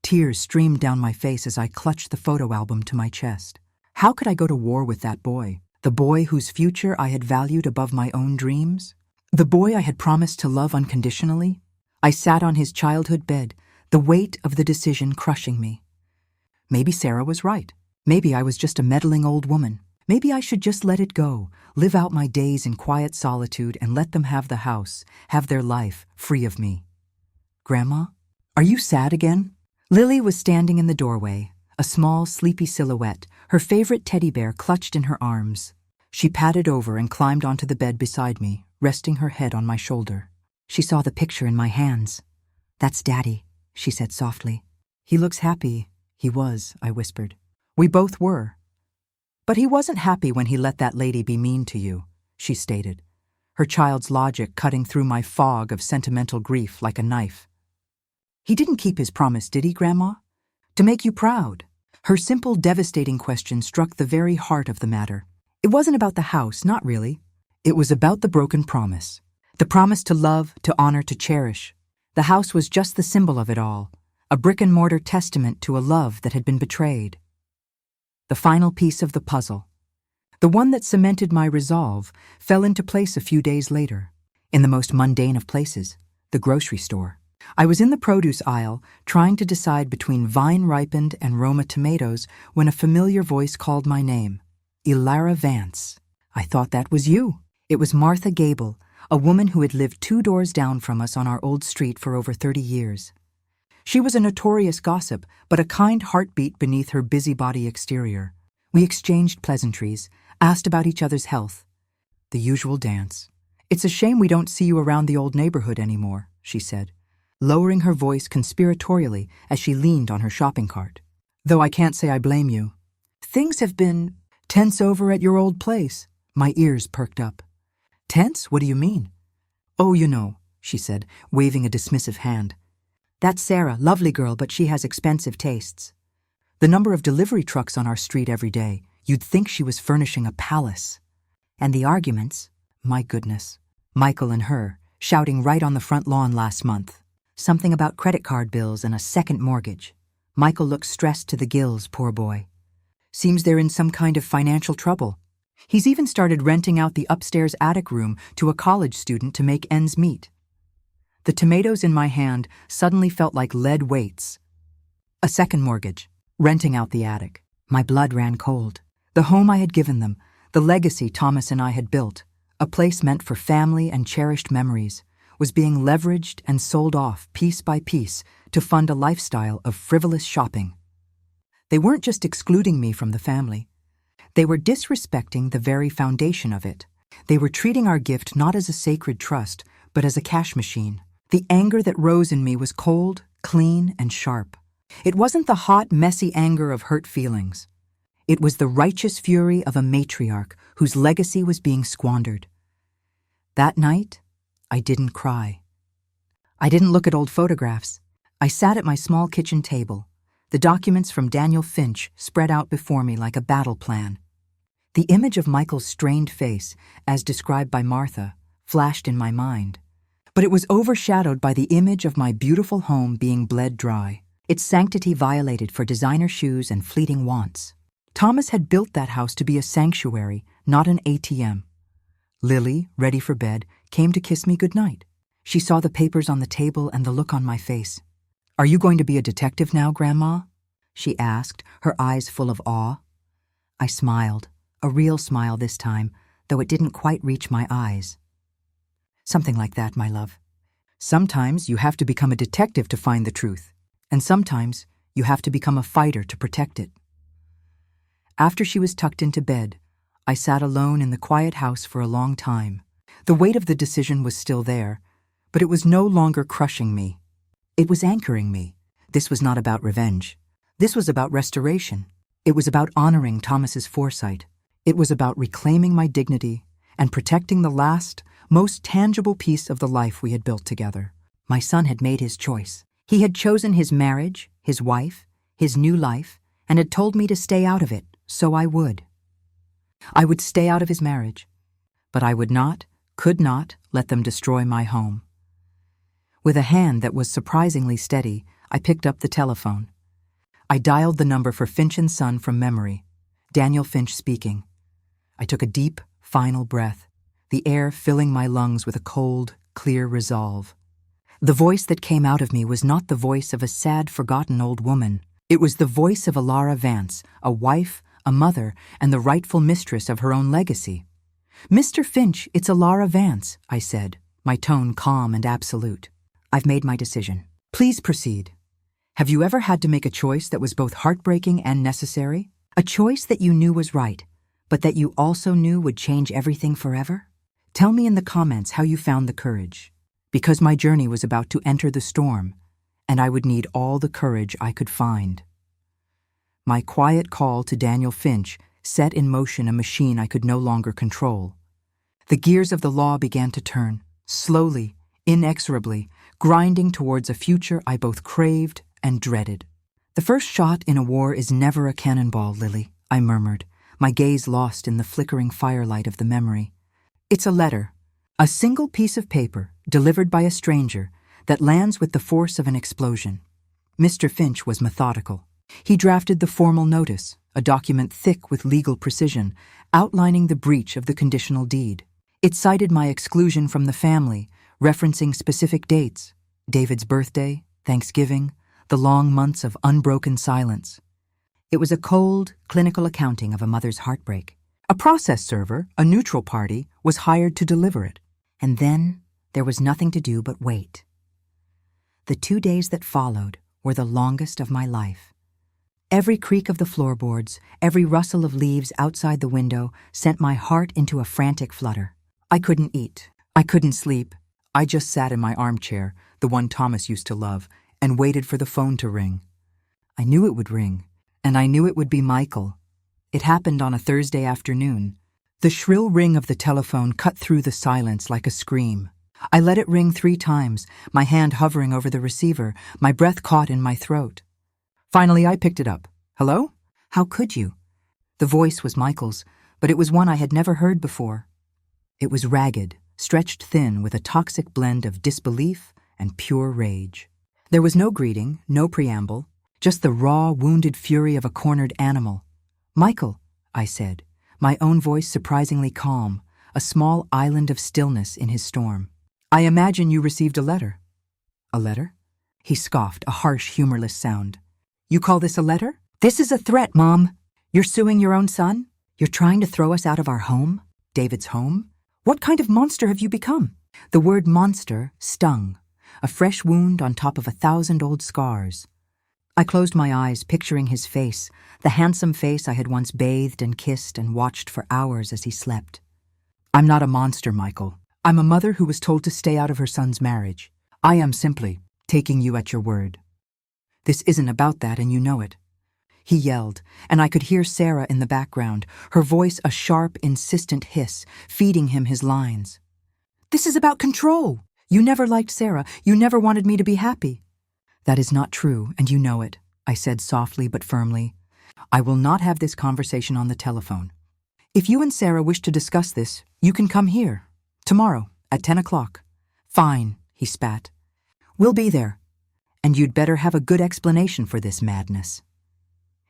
Tears streamed down my face as I clutched the photo album to my chest. How could I go to war with that boy? The boy whose future I had valued above my own dreams? The boy I had promised to love unconditionally? I sat on his childhood bed, the weight of the decision crushing me. Maybe Sarah was right. Maybe I was just a meddling old woman. Maybe I should just let it go, live out my days in quiet solitude and let them have the house, have their life, free of me. Grandma, Are you sad again? Lily was standing in the doorway, a small, sleepy silhouette, her favorite teddy bear clutched in her arms. She padded over and climbed onto the bed beside me, resting her head on my shoulder. She saw the picture in my hands. "That's Daddy," she said softly. "He looks happy." "He was," I whispered. "We both were." "But he wasn't happy when he let that lady be mean to you," she stated, her child's logic cutting through my fog of sentimental grief like a knife. "He didn't keep his promise, did he, Grandma? To make you proud?" Her simple, devastating question struck the very heart of the matter. It wasn't about the house, not really. It was about the broken promise. The promise to love, to honor, to cherish. The house was just the symbol of it all, a brick-and-mortar testament to a love that had been betrayed. The final piece of the puzzle, the one that cemented my resolve, fell into place a few days later, in the most mundane of places, the grocery store. I was in the produce aisle, trying to decide between vine-ripened and Roma tomatoes when a familiar voice called my name. "Ilara Vance." I thought that was you. It was Martha Gable, a woman who had lived 2 doors down from us on our old street for over 30 years. She was a notorious gossip, but a kind heartbeat beneath her busybody exterior. We exchanged pleasantries, asked about each other's health. The usual dance. "It's a shame we don't see you around the old neighborhood anymore," she said, lowering her voice conspiratorially as she leaned on her shopping cart. "Though I can't say I blame you. Things have been tense over at your old place." My ears perked up. "Tense? What do you mean?" "Oh, you know," she said, waving a dismissive hand. "That's Sarah, lovely girl, but she has expensive tastes. The number of delivery trucks on our street every day, you'd think she was furnishing a palace. And the arguments, my goodness. Michael and her, shouting right on the front lawn last month. Something about credit card bills and a second mortgage. Michael looks stressed to the gills, poor boy. Seems they're in some kind of financial trouble. He's even started renting out the upstairs attic room to a college student to make ends meet." The tomatoes in my hand suddenly felt like lead weights. A second mortgage, renting out the attic. My blood ran cold. The home I had given them, the legacy Thomas and I had built, a place meant for family and cherished memories, was being leveraged and sold off piece by piece to fund a lifestyle of frivolous shopping. They weren't just excluding me from the family. They were disrespecting the very foundation of it. They were treating our gift not as a sacred trust, but as a cash machine. The anger that rose in me was cold, clean, and sharp. It wasn't the hot, messy anger of hurt feelings. It was the righteous fury of a matriarch whose legacy was being squandered. That night, I didn't cry. I didn't look at old photographs. I sat at my small kitchen table, the documents from Daniel Finch spread out before me like a battle plan. The image of Michael's strained face, as described by Martha, flashed in my mind. But it was overshadowed by the image of my beautiful home being bled dry, its sanctity violated for designer shoes and fleeting wants. Thomas had built that house to be a sanctuary, not an ATM. Lily, ready for bed, came to kiss me goodnight. She saw the papers on the table and the look on my face. "Are you going to be a detective now, Grandma?" she asked, her eyes full of awe. I smiled, a real smile this time, though it didn't quite reach my eyes. "Something like that, my love. Sometimes you have to become a detective to find the truth, and sometimes you have to become a fighter to protect it." After she was tucked into bed, I sat alone in the quiet house for a long time. The weight of the decision was still there, but it was no longer crushing me. It was anchoring me. This was not about revenge. This was about restoration. It was about honoring Thomas's foresight. It was about reclaiming my dignity and protecting the last, most tangible piece of the life we had built together. My son had made his choice. He had chosen his marriage, his wife, his new life, and had told me to stay out of it, so I would. I would stay out of his marriage, but I would not, could not, let them destroy my home. With a hand that was surprisingly steady, I picked up the telephone. I dialed the number for Finch and Son from memory. Daniel Finch speaking. I took a deep, final breath, the air filling my lungs with a cold, clear resolve. The voice that came out of me was not the voice of a sad, forgotten old woman. It was the voice of Ilara Vance, a wife, a mother, and the rightful mistress of her own legacy. "Mr. Finch, it's Ilara Vance," I said, my tone calm and absolute. "I've made my decision. Please proceed. Have you ever had to make a choice that was both heartbreaking and necessary? A choice that you knew was right, but that you also knew would change everything forever? Tell me in the comments how you found the courage, because my journey was about to enter the storm, and I would need all the courage I could find. My quiet call to Daniel Finch set in motion a machine I could no longer control. The gears of the law began to turn, slowly, inexorably, grinding towards a future I both craved and dreaded. The first shot in a war is never a cannonball, Lily, I murmured, my gaze lost in the flickering firelight of the memory. It's a letter, a single piece of paper delivered by a stranger that lands with the force of an explosion. Mr. Finch was methodical. He drafted the formal notice, a document thick with legal precision, outlining the breach of the conditional deed. It cited my exclusion from the family, referencing specific dates, David's birthday, Thanksgiving, the long months of unbroken silence. It was a cold, clinical accounting of a mother's heartbreak. A process server, a neutral party, was hired to deliver it. And then there was nothing to do but wait. The 2 days that followed were the longest of my life. Every creak of the floorboards, every rustle of leaves outside the window sent my heart into a frantic flutter. I couldn't eat. I couldn't sleep. I just sat in my armchair, the one Thomas used to love, and waited for the phone to ring. I knew it would ring, and I knew it would be Michael. It happened on a Thursday afternoon. The shrill ring of the telephone cut through the silence like a scream. I let it ring 3 times, my hand hovering over the receiver, my breath caught in my throat. Finally, I picked it up. Hello? How could you? The voice was Michael's, but it was one I had never heard before. It was ragged, stretched thin with a toxic blend of disbelief and pure rage. There was no greeting, no preamble, just the raw, wounded fury of a cornered animal. Michael, I said, my own voice surprisingly calm, a small island of stillness in his storm. I imagine you received a letter. A letter? He scoffed, a harsh, humorless sound. You call this a letter? This is a threat, Mom. You're suing your own son? You're trying to throw us out of our home? David's home? What kind of monster have you become? The word monster stung, a fresh wound on top of 1,000 old scars. I closed my eyes, picturing his face, the handsome face I had once bathed and kissed and watched for hours as he slept. I'm not a monster, Michael. I'm a mother who was told to stay out of her son's marriage. I am simply taking you at your word. This isn't about that, and you know it. He yelled, and I could hear Sarah in the background, her voice a sharp, insistent hiss, feeding him his lines. This is about control. You never liked Sarah. You never wanted me to be happy. That is not true, and you know it, I said softly but firmly. I will not have this conversation on the telephone. If you and Sarah wish to discuss this, you can come here, tomorrow, at 10 o'clock. Fine, he spat. We'll be there. And you'd better have a good explanation for this madness.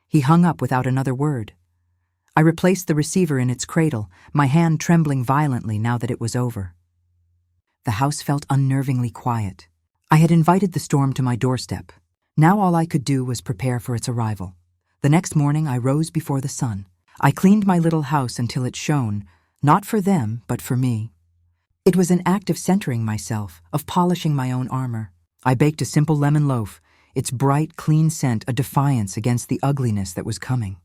He hung up without another word. I replaced the receiver in its cradle, my hand trembling violently now that it was over. The house felt unnervingly quiet. I had invited the storm to my doorstep. Now all I could do was prepare for its arrival. The next morning I rose before the sun. I cleaned my little house until it shone, not for them, but for me. It was an act of centering myself, of polishing my own armor. I baked a simple lemon loaf, its bright, clean scent a defiance against the ugliness that was coming.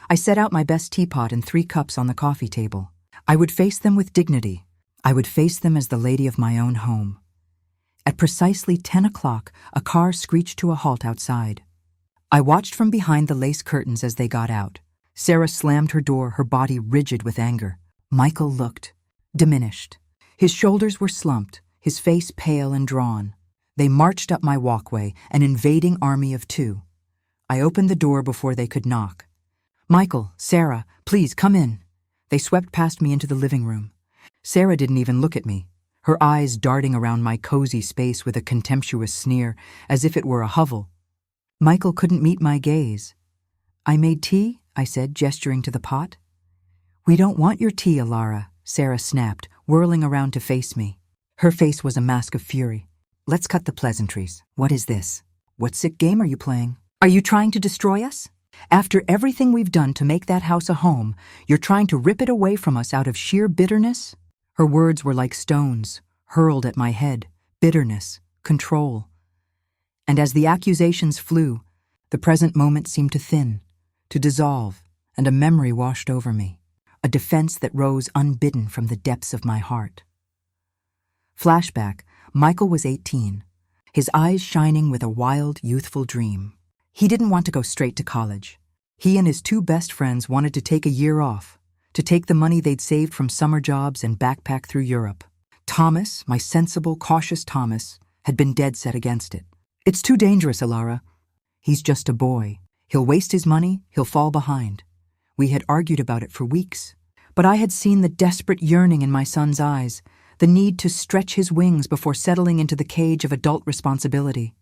I set out my best teapot and 3 cups on the coffee table. I would face them with dignity. I would face them as the lady of my own home. At precisely 10 o'clock, a car screeched to a halt outside. I watched from behind the lace curtains as they got out. Sarah slammed her door, her body rigid with anger. Michael looked, diminished. His shoulders were slumped, his face pale and drawn. They marched up my walkway, an invading army of 2. I opened the door before they could knock. Michael, Sarah, please come in. They swept past me into the living room. Sarah didn't even look at me, her eyes darting around my cozy space with a contemptuous sneer, as if it were a hovel. Michael couldn't meet my gaze. I made tea, I said, gesturing to the pot. We don't want your tea, Alara, Sarah snapped, whirling around to face me. Her face was a mask of fury. Let's cut the pleasantries. What is this? What sick game are you playing? Are you trying to destroy us? After everything we've done to make that house a home, you're trying to rip it away from us out of sheer bitterness? Her words were like stones, hurled at my head. Bitterness, control. And as the accusations flew, the present moment seemed to thin, to dissolve, and a memory washed over me, a defense that rose unbidden from the depths of my heart. Flashback, Michael was 18, his eyes shining with a wild, youthful dream. He didn't want to go straight to college. He and his two best friends wanted to take a year off, to take the money they'd saved from summer jobs and backpack through Europe. Thomas, my sensible, cautious Thomas, had been dead set against it. "It's too dangerous, Alara. He's just a boy. He'll waste his money, he'll fall behind." We had argued about it for weeks, but I had seen the desperate yearning in my son's eyes, the need to stretch his wings before settling into the cage of adult responsibility.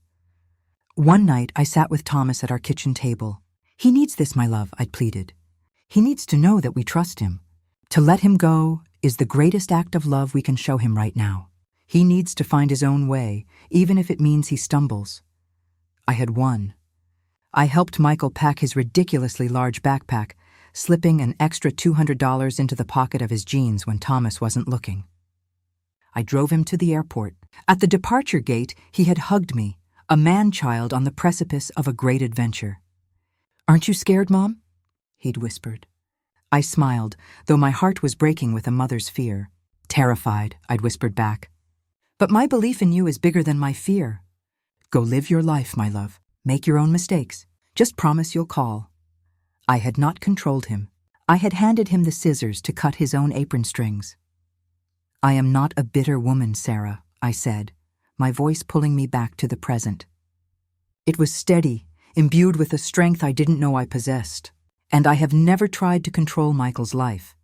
One night, I sat with Thomas at our kitchen table. "He needs this, my love," I'd pleaded. "He needs to know that we trust him. To let him go is the greatest act of love we can show him right now. He needs to find his own way, even if it means he stumbles." I had won. I helped Michael pack his ridiculously large backpack, slipping an extra $200 into the pocket of his jeans when Thomas wasn't looking. I drove him to the airport. At the departure gate, he had hugged me, a man-child on the precipice of a great adventure. "Aren't you scared, Mom?" he'd whispered. I smiled, though my heart was breaking with a mother's fear. "Terrified," I'd whispered back. "But my belief in you is bigger than my fear. Go live your life, my love. Make your own mistakes. Just promise you'll call." I had not controlled him. I had handed him the scissors to cut his own apron strings. "I am not a bitter woman, Sarah," I said, my voice pulling me back to the present. It was steady, imbued with a strength I didn't know I possessed. And I have never tried to control Michael's life.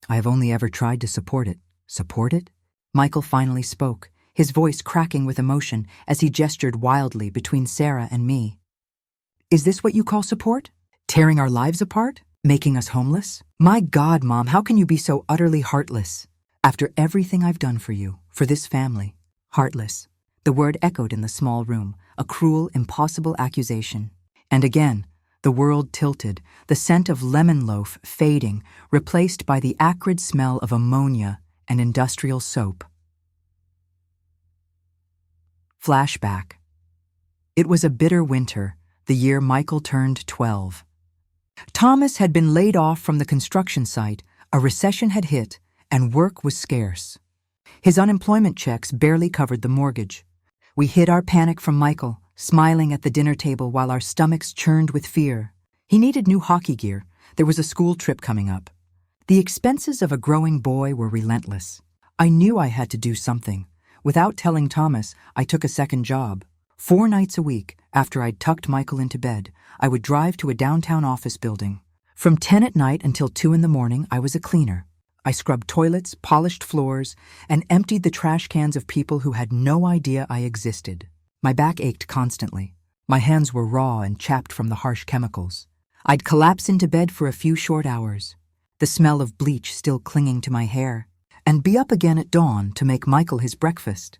I have only ever tried to support it. Support it? Michael finally spoke, his voice cracking with emotion as he gestured wildly between Sarah and me. "Is this what you call support? Tearing our lives apart? Making us homeless? My God, Mom, how can you be so utterly heartless? After everything I've done for you, for this family." Heartless. The word echoed in the small room, a cruel, impossible accusation. And again, the world tilted, the scent of lemon loaf fading, replaced by the acrid smell of ammonia and industrial soap. Flashback. It was a bitter winter, the year Michael turned 12. Thomas had been laid off from the construction site, a recession had hit, and work was scarce. His unemployment checks barely covered the mortgage. We hid our panic from Michael, smiling at the dinner table while our stomachs churned with fear. He needed new hockey gear. There was a school trip coming up. The expenses of a growing boy were relentless. I knew I had to do something. Without telling Thomas, I took a second job. 4 nights a week, after I'd tucked Michael into bed, I would drive to a downtown office building. From 10 at night until 2 in the morning, I was a cleaner. I scrubbed toilets, polished floors, and emptied the trash cans of people who had no idea I existed. My back ached constantly. My hands were raw and chapped from the harsh chemicals. I'd collapse into bed for a few short hours, the smell of bleach still clinging to my hair, and be up again at dawn to make Michael his breakfast.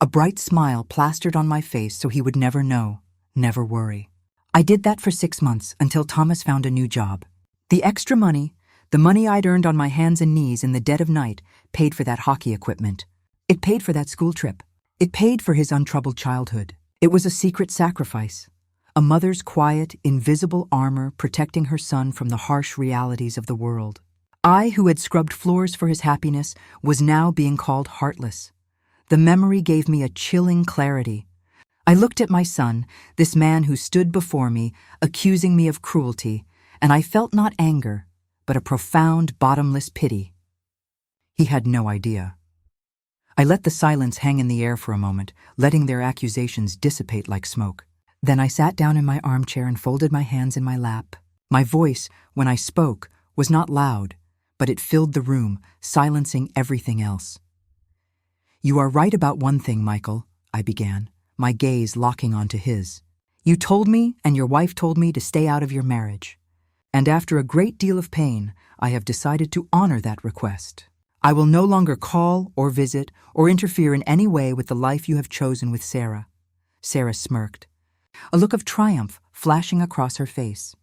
A bright smile plastered on my face so he would never know, never worry. I did that for 6 months until Thomas found a new job. The extra money, the money I'd earned on my hands and knees in the dead of night, paid for that hockey equipment. It paid for that school trip. It paid for his untroubled childhood. It was a secret sacrifice. A mother's quiet, invisible armor protecting her son from the harsh realities of the world. I, who had scrubbed floors for his happiness, was now being called heartless. The memory gave me a chilling clarity. I looked at my son, this man who stood before me, accusing me of cruelty, and I felt not anger, but a profound, bottomless pity. He had no idea. I let the silence hang in the air for a moment, letting their accusations dissipate like smoke. Then I sat down in my armchair and folded my hands in my lap. My voice, when I spoke, was not loud, but it filled the room, silencing everything else. "You are right about one thing, Michael," I began, my gaze locking onto his. "You told me, and your wife told me, to stay out of your marriage. And after a great deal of pain, I have decided to honor that request. I will no longer call or visit or interfere in any way with the life you have chosen with Sarah." Sarah smirked, a look of triumph flashing across her face.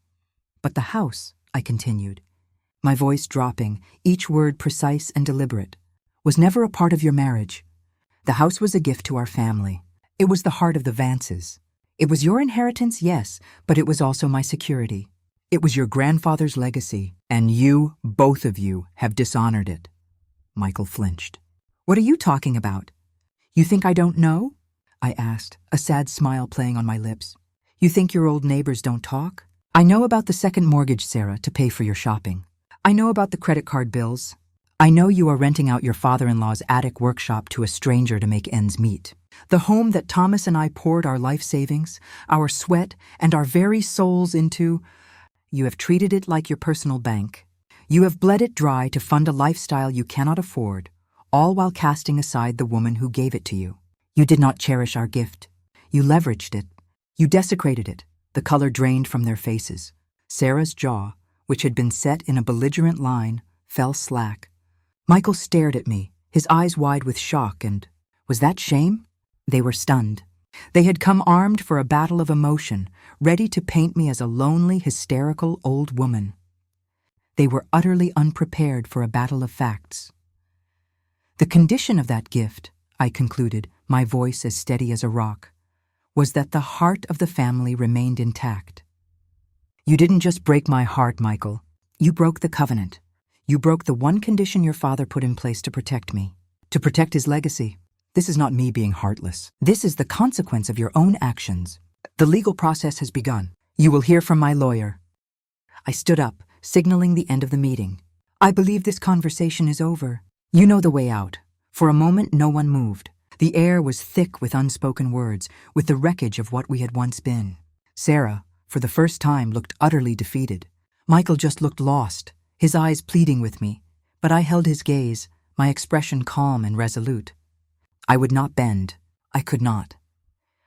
"But the house," I continued, my voice dropping, each word precise and deliberate, "was never a part of your marriage. The house was a gift to our family. It was the heart of the Vances. It was your inheritance, yes, but it was also my security. It was your grandfather's legacy, and you, both of you, have dishonored it. Michael flinched. What are you talking about? You think I don't know? I asked, a sad smile playing on my lips. You think your old neighbors don't talk? I know about the second mortgage, Sarah, to pay for your shopping. I know about the credit card bills. I know you are renting out your father-in-law's attic workshop to a stranger to make ends meet. The home that Thomas and I poured our life savings, our sweat, and our very souls into. You have treated it like your personal bank. You have bled it dry to fund a lifestyle you cannot afford, all while casting aside the woman who gave it to you. You did not cherish our gift. You leveraged it. You desecrated it. The color drained from their faces. Sarah's jaw, which had been set in a belligerent line, fell slack. Michael stared at me, his eyes wide with shock, and was that shame? They were stunned. They had come armed for a battle of emotion, ready to paint me as a lonely, hysterical old woman. They were utterly unprepared for a battle of facts. The condition of that gift, I concluded, my voice as steady as a rock, was that the heart of the family remained intact. You didn't just break my heart, Michael. You broke the covenant. You broke the one condition your father put in place to protect me, to protect his legacy. This is not me being heartless. This is the consequence of your own actions. The legal process has begun. You will hear from my lawyer. I stood up, signaling the end of the meeting. I believe this conversation is over. You know the way out. For a moment, no one moved. The air was thick with unspoken words, with the wreckage of what we had once been. Sarah, for the first time, looked utterly defeated. Michael just looked lost, his eyes pleading with me, but I held his gaze, my expression calm and resolute. I would not bend. I could not.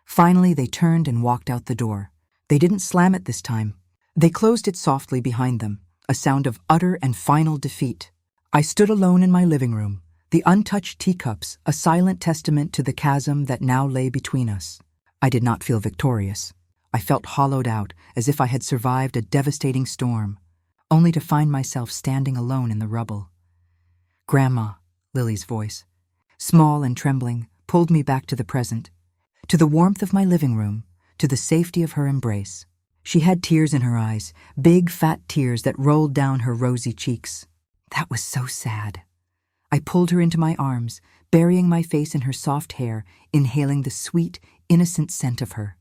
Finally, they turned and walked out the door. They didn't slam it this time. They closed it softly behind them, a sound of utter and final defeat. I stood alone in my living room, the untouched teacups a silent testament to the chasm that now lay between us. I did not feel victorious. I felt hollowed out, as if I had survived a devastating storm, only to find myself standing alone in the rubble. Grandma, Lily's voice, small and trembling, pulled me back to the present, to the warmth of my living room, to the safety of her embrace. She had tears in her eyes, big fat tears that rolled down her rosy cheeks. That was so sad. I pulled her into my arms, burying my face in her soft hair, inhaling the sweet, innocent scent of her.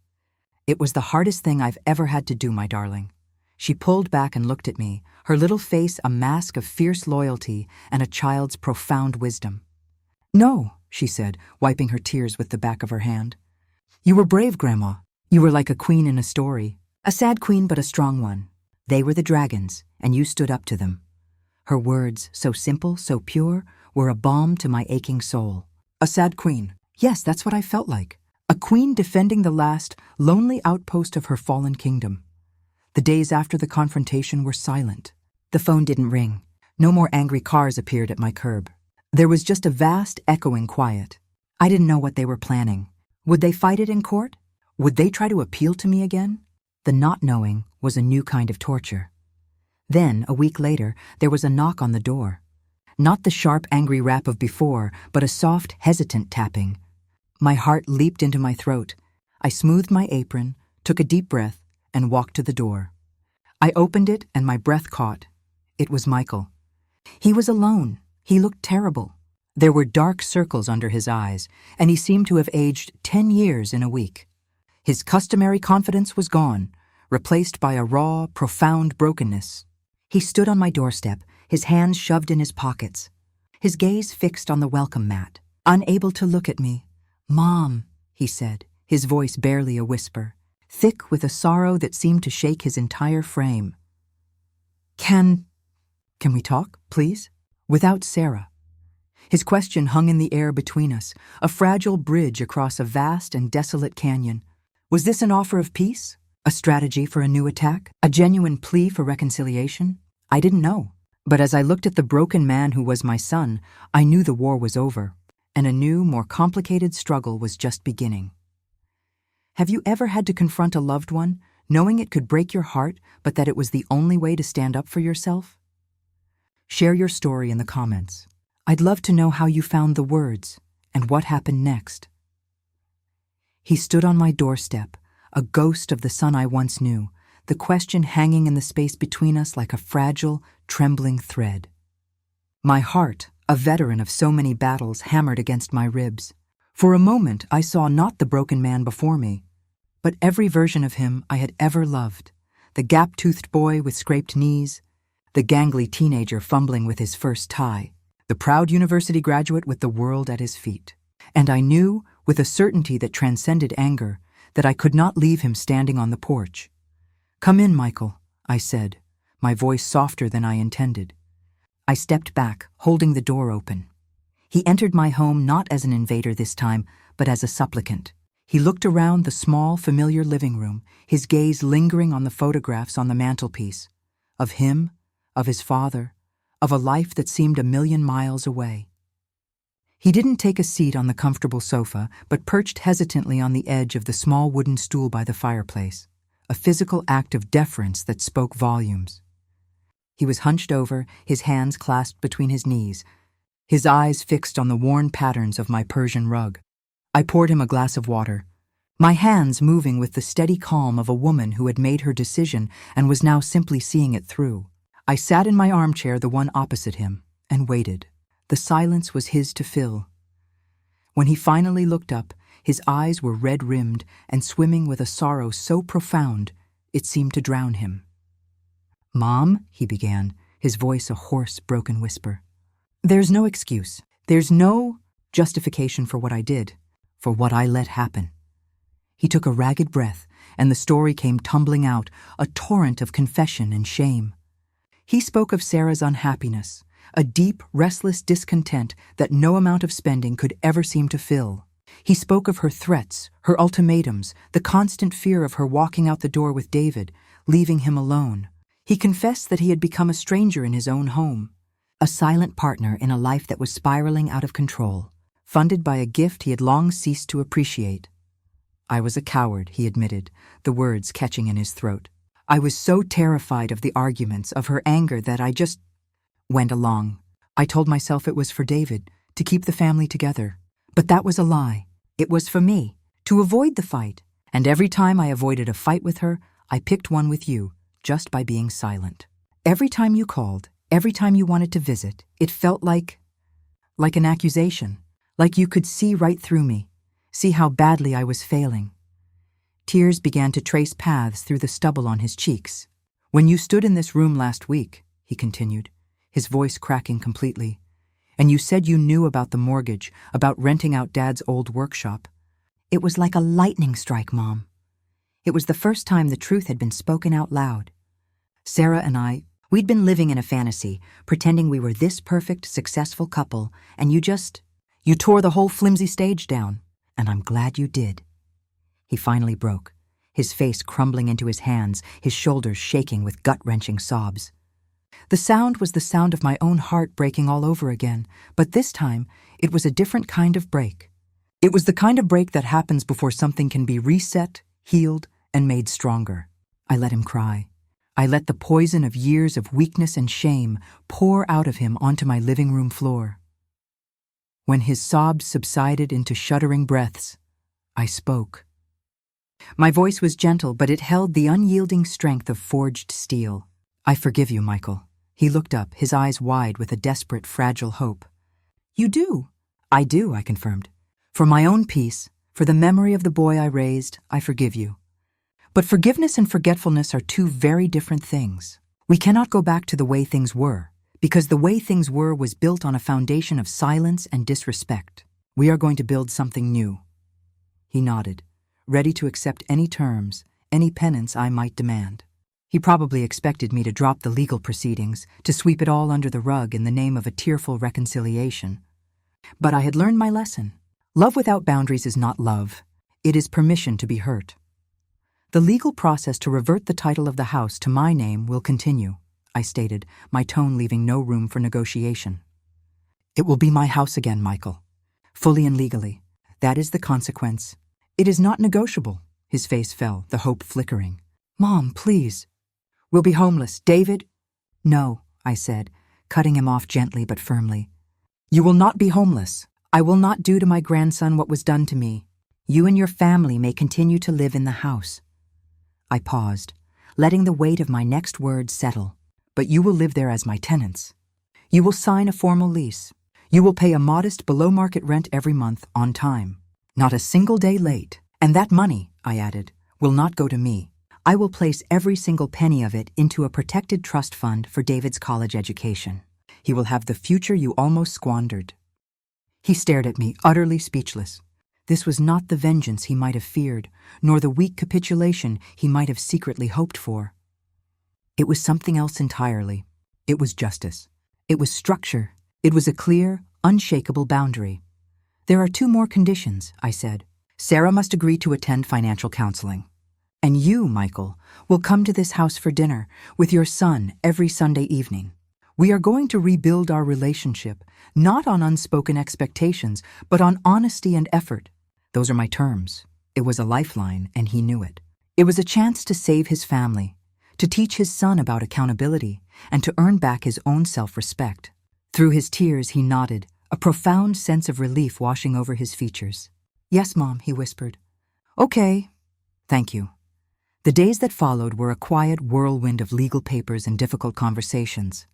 It was the hardest thing I've ever had to do, my darling. She pulled back and looked at me, her little face a mask of fierce loyalty and a child's profound wisdom. No, she said, wiping her tears with the back of her hand. You were brave, Grandma. You were like a queen in a story. A sad queen, but a strong one. They were the dragons, and you stood up to them. Her words, so simple, so pure, were a balm to my aching soul. A sad queen. Yes, that's what I felt like. A queen defending the last, lonely outpost of her fallen kingdom. The days after the confrontation were silent. The phone didn't ring. No more angry cars appeared at my curb. There was just a vast, echoing quiet. I didn't know what they were planning. Would they fight it in court? Would they try to appeal to me again? The not knowing was a new kind of torture. Then, a week later, there was a knock on the door. Not the sharp, angry rap of before, but a soft, hesitant tapping. My heart leaped into my throat. I smoothed my apron, took a deep breath, and walked to the door. I opened it, and my breath caught. It was Michael. He was alone. He looked terrible. There were dark circles under his eyes, and he seemed to have aged 10 years in a week. His customary confidence was gone, replaced by a raw, profound brokenness. He stood on my doorstep, his hands shoved in his pockets, his gaze fixed on the welcome mat, unable to look at me. "Mom," he said, his voice barely a whisper, thick with a sorrow that seemed to shake his entire frame. Can we talk, please? Without Sarah. His question hung in the air between us, a fragile bridge across a vast and desolate canyon. Was this an offer of peace? A strategy for a new attack? A genuine plea for reconciliation? I didn't know. But as I looked at the broken man who was my son, I knew the war was over, and a new, more complicated struggle was just beginning. Have you ever had to confront a loved one, knowing it could break your heart, but that it was the only way to stand up for yourself? Share your story in the comments. I'd love to know how you found the words and what happened next. He stood on my doorstep, a ghost of the son I once knew, the question hanging in the space between us like a fragile, trembling thread. My heart, a veteran of so many battles, hammered against my ribs. For a moment I saw not the broken man before me, but every version of him I had ever loved. The gap-toothed boy with scraped knees, the gangly teenager fumbling with his first tie, the proud university graduate with the world at his feet. And I knew, with a certainty that transcended anger, that I could not leave him standing on the porch. "Come in, Michael," I said, my voice softer than I intended. I stepped back, holding the door open. He entered my home not as an invader this time, but as a supplicant. He looked around the small, familiar living room, his gaze lingering on the photographs on the mantelpiece. Of him, of his father, of a life that seemed a million miles away. He didn't take a seat on the comfortable sofa, but perched hesitantly on the edge of the small wooden stool by the fireplace, a physical act of deference that spoke volumes. He was hunched over, his hands clasped between his knees, his eyes fixed on the worn patterns of my Persian rug. I poured him a glass of water, my hands moving with the steady calm of a woman who had made her decision and was now simply seeing it through. I sat in my armchair, the one opposite him, and waited. The silence was his to fill. When he finally looked up, his eyes were red-rimmed and swimming with a sorrow so profound it seemed to drown him. "Mom," he began, his voice a hoarse, broken whisper. "There's no excuse. There's no justification for what I did, for what I let happen." He took a ragged breath, and the story came tumbling out, a torrent of confession and shame. He spoke of Sarah's unhappiness, a deep, restless discontent that no amount of spending could ever seem to fill. He spoke of her threats, her ultimatums, the constant fear of her walking out the door with David, leaving him alone. He confessed that he had become a stranger in his own home, a silent partner in a life that was spiraling out of control, funded by a gift he had long ceased to appreciate. "I was a coward," he admitted, the words catching in his throat. "I was so terrified of the arguments, of her anger, that I just went along. I told myself it was for David, to keep the family together. But that was a lie. It was for me, to avoid the fight. And every time I avoided a fight with her, I picked one with you, just by being silent. Every time you called, every time you wanted to visit, it felt like an accusation, like you could see right through me, see how badly I was failing." Tears began to trace paths through the stubble on his cheeks. "When you stood in this room last week," he continued, his voice cracking completely, "and you said you knew about the mortgage, about renting out Dad's old workshop. It was like a lightning strike, Mom. It was the first time the truth had been spoken out loud. Sarah and we'd been living in a fantasy, pretending we were this perfect, successful couple, and you tore the whole flimsy stage down, and I'm glad you did." He finally broke, his face crumbling into his hands, his shoulders shaking with gut-wrenching sobs. The sound was the sound of my own heart breaking all over again, but this time it was a different kind of break. It was the kind of break that happens before something can be reset, healed, and made stronger. I let him cry. I let the poison of years of weakness and shame pour out of him onto my living room floor. When his sobs subsided into shuddering breaths, I spoke. My voice was gentle, but it held the unyielding strength of forged steel. "I forgive you, Michael." He looked up, his eyes wide with a desperate, fragile hope. "You do?" "I do," I confirmed. "For my own peace, for the memory of the boy I raised, I forgive you. But forgiveness and forgetfulness are two very different things. We cannot go back to the way things were, because the way things were was built on a foundation of silence and disrespect. We are going to build something new." He nodded, ready to accept any terms, any penance I might demand. He probably expected me to drop the legal proceedings, to sweep it all under the rug in the name of a tearful reconciliation. But I had learned my lesson. Love without boundaries is not love. It is permission to be hurt. "The legal process to revert the title of the house to my name will continue," I stated, my tone leaving no room for negotiation. "It will be my house again, Michael. Fully and legally. That is the consequence. It is not negotiable." His face fell, the hope flickering. "Mom, please. We'll be homeless. David—" "No," I said, cutting him off gently but firmly. "You will not be homeless. I will not do to my grandson what was done to me. You and your family may continue to live in the house. I paused, letting the weight of my next words settle. But you will live there as my tenants. You will sign a formal lease. You will pay a modest below-market rent every month on time. Not a single day late. And that money, I added, will not go to me. I will place every single penny of it into a protected trust fund for David's college education. He will have the future you almost squandered. He stared at me, utterly speechless. This was not the vengeance he might have feared, nor the weak capitulation he might have secretly hoped for. It was something else entirely. It was justice. It was structure. It was a clear, unshakable boundary. There are 2 more conditions, I said. Sarah must agree to attend financial counseling. And you, Michael, will come to this house for dinner with your son every Sunday evening. We are going to rebuild our relationship, not on unspoken expectations, but on honesty and effort. Those are my terms. It was a lifeline, and he knew it. It was a chance to save his family, to teach his son about accountability, and to earn back his own self-respect. Through his tears, he nodded, a profound sense of relief washing over his features. Yes, Mom, he whispered. Okay, thank you. The days that followed were a quiet whirlwind of legal papers and difficult conversations.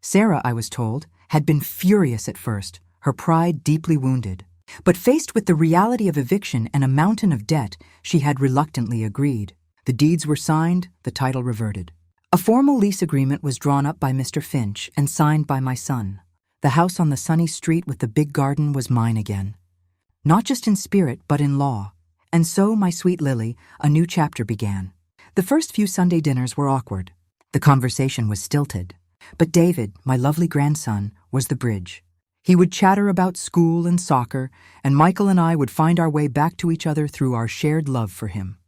Sarah, I was told, had been furious at first, her pride deeply wounded. But faced with the reality of eviction and a mountain of debt, she had reluctantly agreed. The deeds were signed, the title reverted. A formal lease agreement was drawn up by Mr. Finch and signed by my son. The house on the sunny street with the big garden was mine again. Not just in spirit, but in law. And so, my sweet Lily, a new chapter began. The first few Sunday dinners were awkward. The conversation was stilted. But David, my lovely grandson, was the bridge. He would chatter about school and soccer, and Michael and I would find our way back to each other through our shared love for him.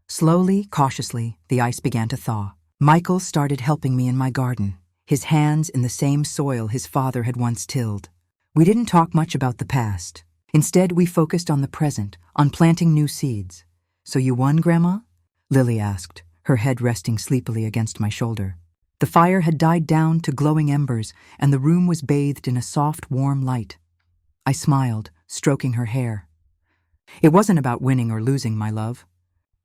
Slowly, cautiously, the ice began to thaw. Michael started helping me in my garden, his hands in the same soil his father had once tilled. We didn't talk much about the past. Instead, we focused on the present, on planting new seeds. So you won, Grandma? Lily asked, her head resting sleepily against my shoulder. The fire had died down to glowing embers, and the room was bathed in a soft, warm light. I smiled, stroking her hair. It wasn't about winning or losing, my love.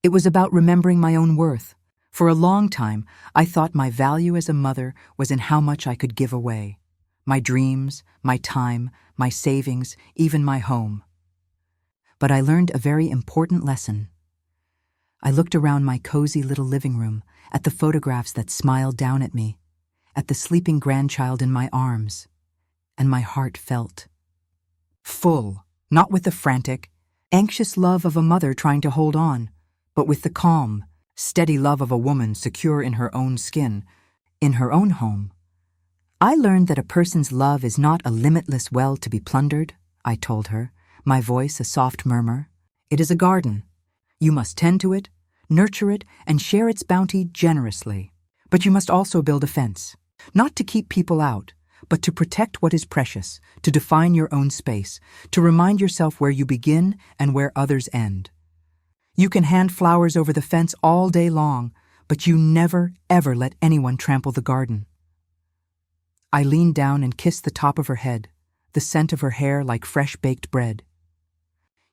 It was about remembering my own worth. For a long time, I thought my value as a mother was in how much I could give away. My dreams, my time, my savings, even my home. But I learned a very important lesson. I looked around my cozy little living room, at the photographs that smiled down at me, at the sleeping grandchild in my arms, and my heart felt full, not with the frantic, anxious love of a mother trying to hold on, but with the calm, steady love of a woman secure in her own skin, in her own home. I learned that a person's love is not a limitless well to be plundered, I told her, my voice a soft murmur. It is a garden. You must tend to it, nurture it, and share its bounty generously. But you must also build a fence, not to keep people out, but to protect what is precious, to define your own space, to remind yourself where you begin and where others end. You can hand flowers over the fence all day long, but you never, ever let anyone trample the garden. I leaned down and kissed the top of her head, the scent of her hair like fresh baked bread.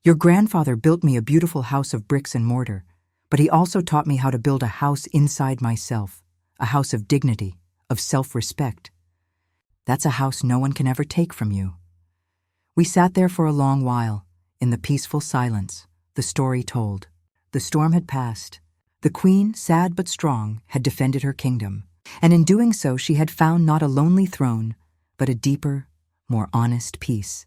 Your grandfather built me a beautiful house of bricks and mortar, but he also taught me how to build a house inside myself, a house of dignity, of self-respect. That's a house no one can ever take from you. We sat there for a long while, in the peaceful silence, the story told. The storm had passed. The queen, sad but strong, had defended her kingdom, and in doing so she had found not a lonely throne, but a deeper, more honest peace.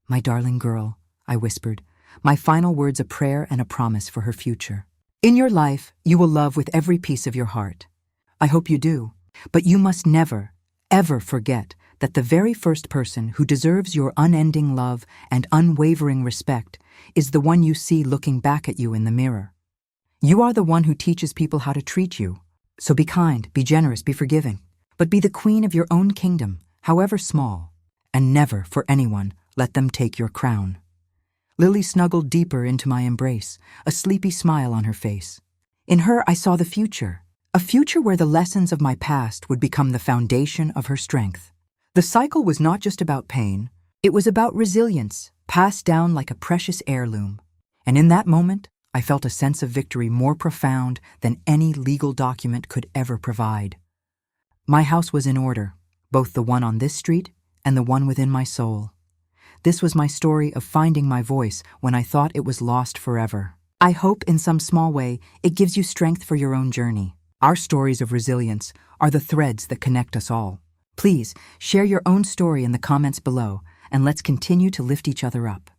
My darling girl, I whispered, my final words a prayer and a promise for her future. In your life, you will love with every piece of your heart. I hope you do, but you must never, ever forget that the very first person who deserves your unending love and unwavering respect is the one you see looking back at you in the mirror. You are the one who teaches people how to treat you. So be kind, be generous, be forgiving, but be the queen of your own kingdom, however small, and never, for anyone, let them take your crown. Lily snuggled deeper into my embrace, a sleepy smile on her face. In her, I saw the future, a future where the lessons of my past would become the foundation of her strength. The cycle was not just about pain, it was about resilience, passed down like a precious heirloom. And in that moment, I felt a sense of victory more profound than any legal document could ever provide. My house was in order, both the one on this street and the one within my soul. This was my story of finding my voice when I thought it was lost forever. I hope in some small way it gives you strength for your own journey. Our stories of resilience are the threads that connect us all. Please share your own story in the comments below, and let's continue to lift each other up.